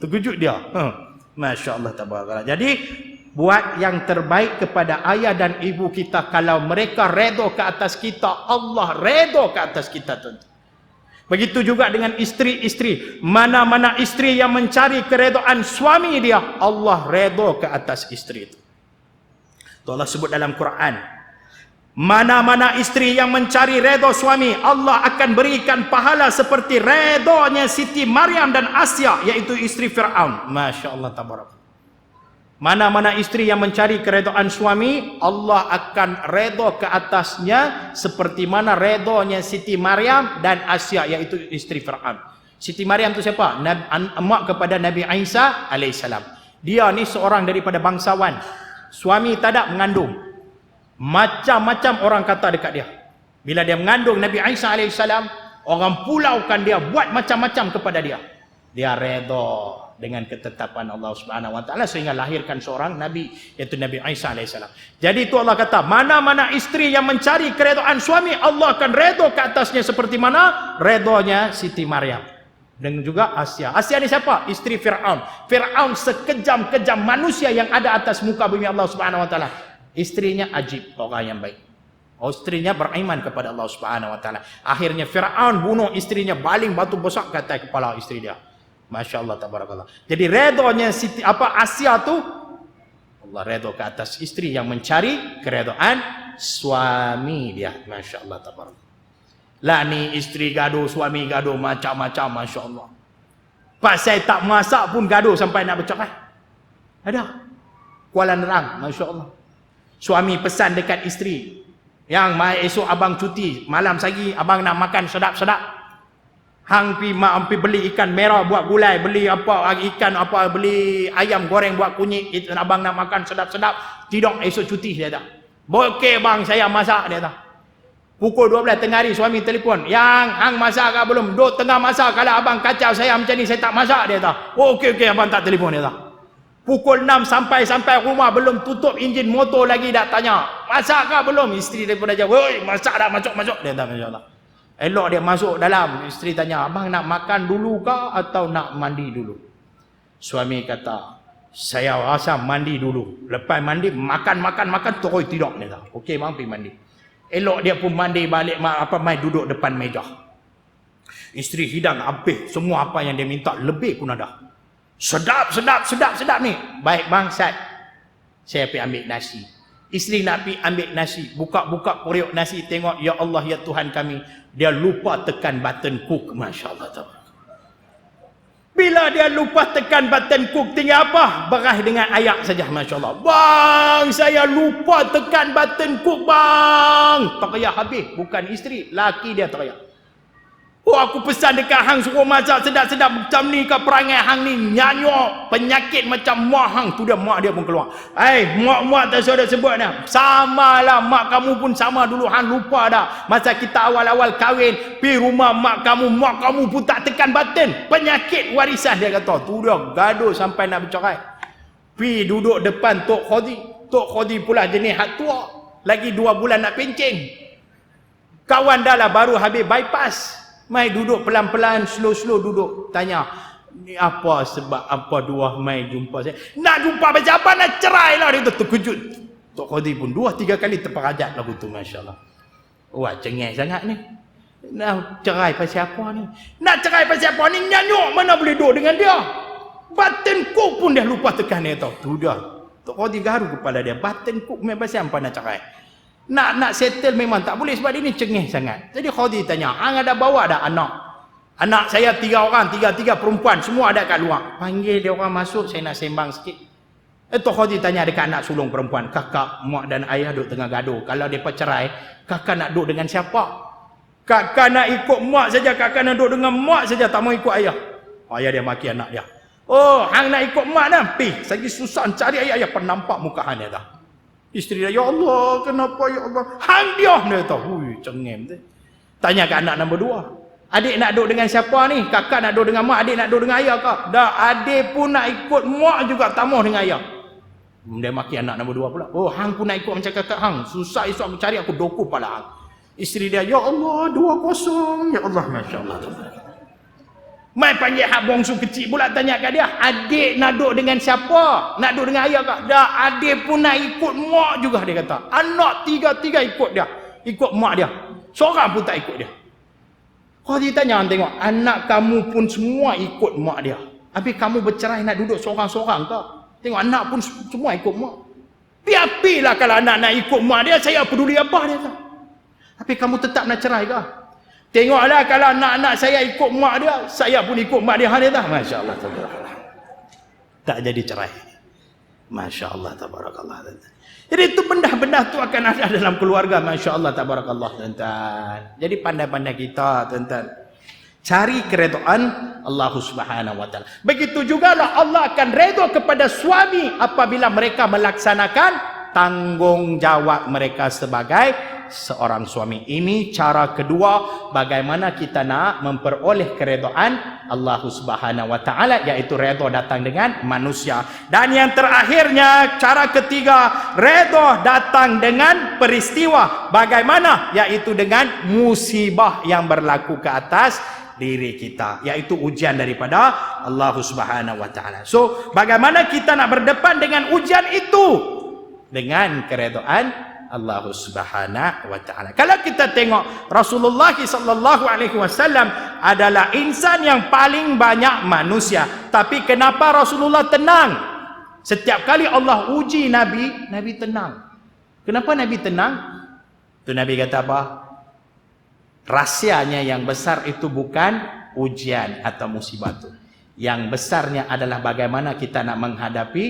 Terkejut dia. Masya-Allah tabarakallah. Jadi buat yang terbaik kepada ayah dan ibu kita. Kalau mereka redha ke atas kita, Allah redha ke atas kita tentu. Begitu juga dengan isteri-isteri. Mana-mana isteri yang mencari keredaan suami dia, Allah redha ke atas isteri itu. Itu Allah sebut dalam Quran. Mana-mana isteri yang mencari redha suami, Allah akan berikan pahala seperti redanya Siti Maryam dan Asya, iaitu isteri Fir'aun. Masya Allah tabarak. Mana-mana isteri yang mencari keredaan suami, Allah akan redha ke atasnya seperti mana redanya Siti Maryam dan Asya, iaitu isteri Fir'aun. Siti Maryam tu siapa? Mak kepada Nabi Isa alaihissalam. Dia ni seorang daripada bangsawan. Suami tak ada, mengandung. Macam-macam orang kata dekat dia. Bila dia mengandung Nabi Isa alaihissalam, orang pulaukan dia, buat macam-macam kepada dia. Dia redha dengan ketetapan Allah Subhanahu wa taala sehingga lahirkan seorang nabi, iaitu Nabi Isa alaihissalam. Jadi itu Allah kata, mana-mana isteri yang mencari keredaan suami, Allah akan redha ke atasnya seperti mana redanya Siti Maryam. Dan juga Asya. Asya ni siapa? Isteri Fir'aun. Fir'aun sekejam-kejam manusia yang ada atas muka bumi Allah Subhanahu wa taala. Istrinya ajib, orang yang baik. Istrinya beriman kepada Allah Subhanahu wa taala. Akhirnya Fir'aun bunuh istrinya, baling batu besar ke atas kepala isteri dia. Masya Allah tabarakallah. Jadi redanya Asya tu, Allah redha ke atas isteri yang mencari keredaan suami dia. Masya Allah tabarakallah. Lah ni isteri gaduh, suami gaduh, macam-macam. Masya Allah. Pak saya tak masak pun gaduh sampai nak bercerai. Ada. Kuala Nerang. Masya Allah. Suami pesan dekat isteri, yang mai esok abang cuti, malam sagi abang nak makan sedap-sedap. Hang pi beli ikan merah buat gulai, beli apa ikan apa, beli ayam goreng buat kunyit, abang nak makan sedap-sedap. Tidak, esok cuti dia tak. Okey bang, saya masak dia tak. Pukul 12 tengah hari suami telefon. Yang hang masak ke belum? Duk tengah masak. Kalau abang kacau saya macam ni, saya tak masak, dia kata. Oh, okey, abang tak telefon, dia kata. Pukul 6 sampai rumah belum tutup enjin motor lagi, dah tanya. Masak ke belum? Isteri telefon aja. Woi, masak dah, masuk. Dia kata, masya-Allah. Elok dia masuk dalam. Isteri tanya, abang nak makan dulu ke atau nak mandi dulu? Suami kata, saya rasa mandi dulu. Lepas mandi, makan, terus tidur. Dia kata, okey bang, pergi mandi. Elok dia pun mandi balik, mai duduk depan meja. Isteri hidang habis semua apa yang dia minta, lebih pun ada. Sedap ni. Baik bang, saya pergi ambil nasi. Isteri nak pergi ambil nasi, buka periuk nasi, tengok, ya Allah, ya Tuhan kami, dia lupa tekan button cook. Masya-Allah. Bila dia lupa tekan button cook, tinggal apa? Beras dengan air saja, masya-Allah. Bang, saya lupa tekan button cook, bang. Teriak habis, bukan isteri, laki dia teriak. Oh, aku pesan dekat hang suruh masak sedap-sedap macam ni ke perangai hang ni, nyanyok, penyakit macam mak hang. Tu dia, mak dia pun keluar. Mak tak sudah sebut dah. Samalah mak kamu pun sama dulu, hang lupa dah. Masa kita awal-awal kahwin, pergi rumah mak kamu pun tak tekan button. Penyakit warisan, dia kata. Tu dia gaduh sampai nak bercerai. Pergi duduk depan Tok Khodi. Tok Khodi pula jenis hak tua. Lagi 2 bulan nak pencen. Kawan dah lah baru habis bypass. Mai duduk pelan-pelan, slow duduk. Tanya, ni apa sebab apa dua mai jumpa saya? Nak jumpa macam apa? Nak cerai lah. Dia terkejut. Tok Khodi pun 2-3 kali terperajat lagu tu, masya-Allah. Wah, cengeng sangat ni. Nak cerai pasal apa ni? Nak cerai pasal apa ni? Nyanyuk mana boleh duduk dengan dia? Button cook pun dia lupa tekan, dia tahu. Tu dia. Tok Khodi garu kepala dia. Button cook memang pasal apa nak cerai? Nak settle memang tak boleh sebab dia ni cengeng sangat. Jadi Khodi tanya, hang ada bawa dah anak? Anak saya 3 orang, 3 perempuan, semua ada kat luar. Panggil dia orang masuk, saya nak sembang sikit. Tok Khodi tanya dekat anak sulung perempuan, kakak, mak dan ayah duduk tengah gaduh. Kalau mereka cerai, kakak nak duduk dengan siapa? Kakak nak ikut mak saja, kakak nak duduk dengan mak saja, tak mau ikut ayah. Ayah dia maki anak dia. Oh, hang nak ikut mak dah? Pergi, lagi susah cari ayah penampak muka hang dia dah. Isteri dia, ya Allah, kenapa ya Allah? Hang dia, dia tahu. Hui, cengeng tu. Tanya ke anak nombor 2. Adik nak duduk dengan siapa ni? Kakak nak duduk dengan mak, adik nak duduk dengan ayah ke? Dah, adik pun nak ikut mak juga, tak mau dengan ayah. Dia maki anak nombor 2 pula. Oh, hang pun nak ikut macam kakak hang. Susah esok aku cari, aku doku pala hang. Isteri dia, ya Allah, 2-0. Ya Allah, masya-Allah. Mai panggil hak bongsu kecil pula, tanya kat dia, adik nak duduk dengan siapa? Nak duduk dengan ayah ke? Dah, adik pun nak ikut mak juga, dia kata. Anak 3 ikut dia. Ikut mak dia. Seorang pun tak ikut dia. Kalau dia tanya, tengok, anak kamu pun semua ikut mak dia. Habis kamu bercerai nak duduk seorang-seorang ke? Tengok, anak pun semua ikut mak. Piapilah kalau anak nak ikut mak dia, saya peduli apa dia tak? Tapi kamu tetap nak cerai ke? Tengoklah kalau anak-anak saya ikut mak dia, saya pun ikut mak dia, dia tak? Masya-Allah, tabarakallah. Tak jadi cerai. Masya-Allah, tabarakallah. Jadi itu benda-benda tu akan ada dalam keluarga, masya-Allah, tabarakallah, tuan-tuan. Jadi pandai-pandai kita, tuan-tuan, cari keredaan Allah Subhanahu wa taala. Begitu jugalah Allah akan redha kepada suami apabila mereka melaksanakan tanggungjawab mereka sebagai seorang suami. Ini cara kedua bagaimana kita nak memperoleh keredaan Allah Subhanahu wa taala, iaitu redha datang dengan manusia. Dan yang terakhirnya, cara ketiga, redha datang dengan peristiwa. Bagaimana? Yaitu dengan musibah yang berlaku ke atas diri kita, yaitu ujian daripada Allah Subhanahu wa taala. So, bagaimana kita nak berdepan dengan ujian itu? Dengan keredaan Allah Subhanahu wa taala. Kalau kita tengok, Rasulullah sallallahu alaihi wasallam adalah insan yang paling banyak manusia. Tapi kenapa Rasulullah tenang? Setiap kali Allah uji Nabi, Nabi tenang. Kenapa Nabi tenang? Tu Nabi kata apa? Rahsianya yang besar itu bukan ujian atau musibah itu. Yang besarnya adalah bagaimana kita nak menghadapi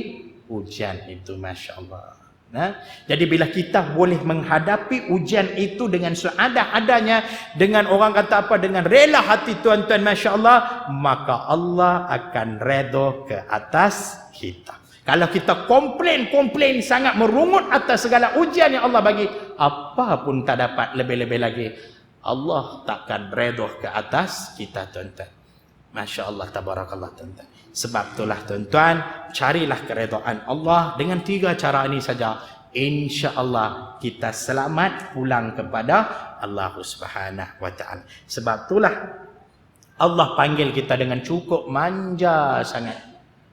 ujian itu, masya-Allah. Nah, jadi bila kita boleh menghadapi ujian itu dengan seadah-adanya, dengan orang kata apa, dengan rela hati, tuan-tuan, masya-Allah, maka Allah akan redha ke atas kita. Kalau kita komplain sangat, merungut atas segala ujian yang Allah bagi, apa pun tak dapat, lebih-lebih lagi Allah takkan redha ke atas kita, tuan-tuan. Masya Allah, tabarakallah, tuan-tuan. Sebab itulah, tuan-tuan, carilah keredaan Allah dengan 3 cara ini saja. Insya Allah kita selamat pulang kepada Allah Subhanahu wa ta'ala. Sebab itulah Allah panggil kita dengan cukup manja sangat.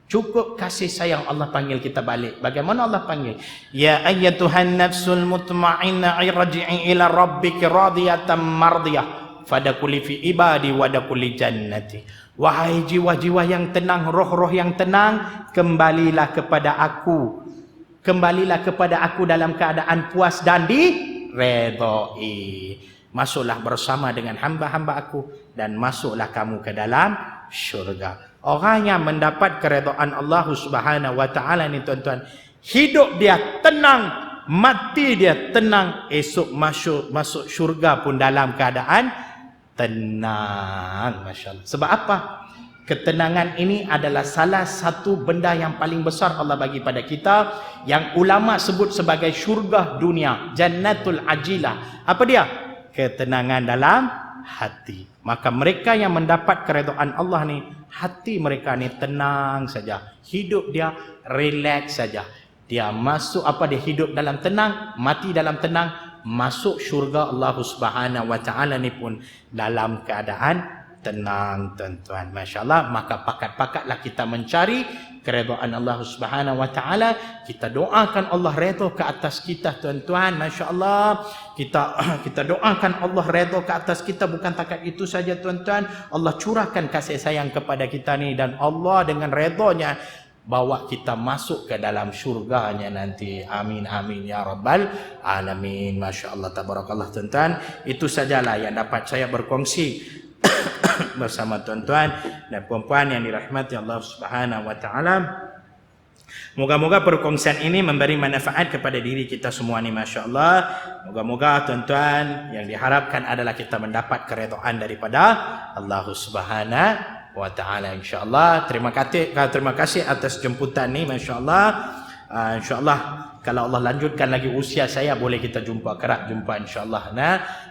Cukup kasih sayang Allah panggil kita balik. Bagaimana Allah panggil? Ya ayyatuhan nafsul mutmainnah irji'i ila rabbiki radiyatan mardiyah fadkhuli fi ibadi wadkhuli jannati. Wahai jiwa-jiwa yang tenang, roh-roh yang tenang, kembalilah kepada aku. Kembalilah kepada aku dalam keadaan puas dan diredai. Masuklah bersama dengan hamba-hamba aku dan masuklah kamu ke dalam syurga. Orang yang mendapat keredaan Allah Subhanahu wa ta'ala ni, tuan-tuan, hidup dia tenang, mati dia tenang, esok masuk syurga pun dalam keadaan tenang. Masya Allah. Sebab apa? Ketenangan ini adalah salah satu benda yang paling besar Allah bagi pada kita, yang ulama sebut sebagai syurga dunia, jannatul ajilah. Apa dia? Ketenangan dalam hati. Maka mereka yang mendapat keredaan Allah ni, hati mereka ni tenang saja, hidup dia relax saja. Dia masuk dia hidup dalam tenang, mati dalam tenang, masuk syurga Allah Subhanahu wa ta'ala ni pun dalam keadaan tenang, tuan-tuan. Masya-Allah. Maka pakat-pakatlah kita mencari keredaan Allah Subhanahu wa ta'ala. Kita doakan Allah redha ke atas kita, tuan-tuan. Masya-Allah. Kita doakan Allah redha ke atas kita. Bukan takat itu saja, tuan-tuan. Allah curahkan kasih sayang kepada kita ni, dan Allah dengan redanya bawa kita masuk ke dalam syurganya nanti. Amin amin ya rabbal alamin. Masya-Allah, tabarakallah, tuan-tuan. Itu sajalah yang dapat saya berkongsi bersama tuan-tuan dan puan-puan yang dirahmati Allah Subhanahu wa ta'ala. Moga-moga perkongsian ini memberi manfaat kepada diri kita semua ni, masya-Allah. Moga-moga, tuan-tuan, yang diharapkan adalah kita mendapat keredaan daripada Allah Subhanahu wa ta'ala, insya-Allah. Terima kasih atas jemputan ni, masya-Allah. InsyaAllah kalau Allah lanjutkan lagi usia saya, boleh kita jumpa, kerap jumpa, insyaAllah.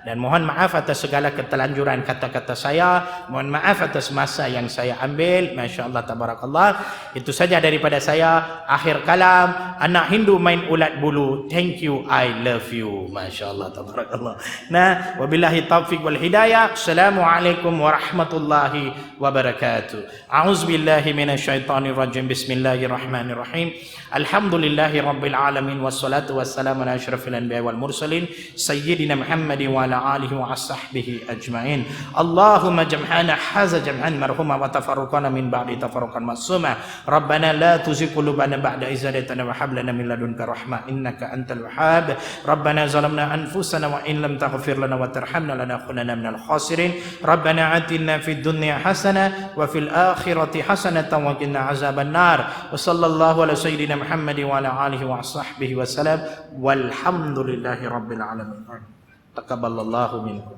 Dan mohon maaf atas segala ketelanjuran kata-kata saya. Mohon maaf atas masa yang saya ambil. MasyaAllah, tabarakallah. Itu saja daripada saya. Akhir kalam, anak Hindu main ulat bulu. Thank you, I love you. MasyaAllah, tabarakallah. Wabillahi taufiq wal hidayah. Assalamualaikum warahmatullahi wabarakatuh. A'udzubillahi minasyaitonirrajim. Bismillahirrahmanirrahim. Alhamdulillahi rabbil alamin, wassalatu wassalamu ala asyrafil anbiya'i wal mursalin sayyidina Muhammadin wa ala alihi wa sahbihi ajma'in. Allahumma jam'ana haza jam'an marhuma wa tafarruqana min ba'di tafarruqan masuma. Rabbana la tuzigh qulubana ba'da idh hadaytana wa hab lana min ladunka rahmah innaka antal wahhab. Rabbana zalamna anfusana wa in lam taghfir lana wa tarhamna lanakunanna minal khasirin. Rabbana atina fid dunya hasanah wa fil akhirati hasanatan wa qina azaban nar. Wa sallallahu ala sayyidina Muhammad wa ala alihi wa sahbihi wa salam. Walhamdulillahi rabbil alamin. Taqabbalallahu minkum.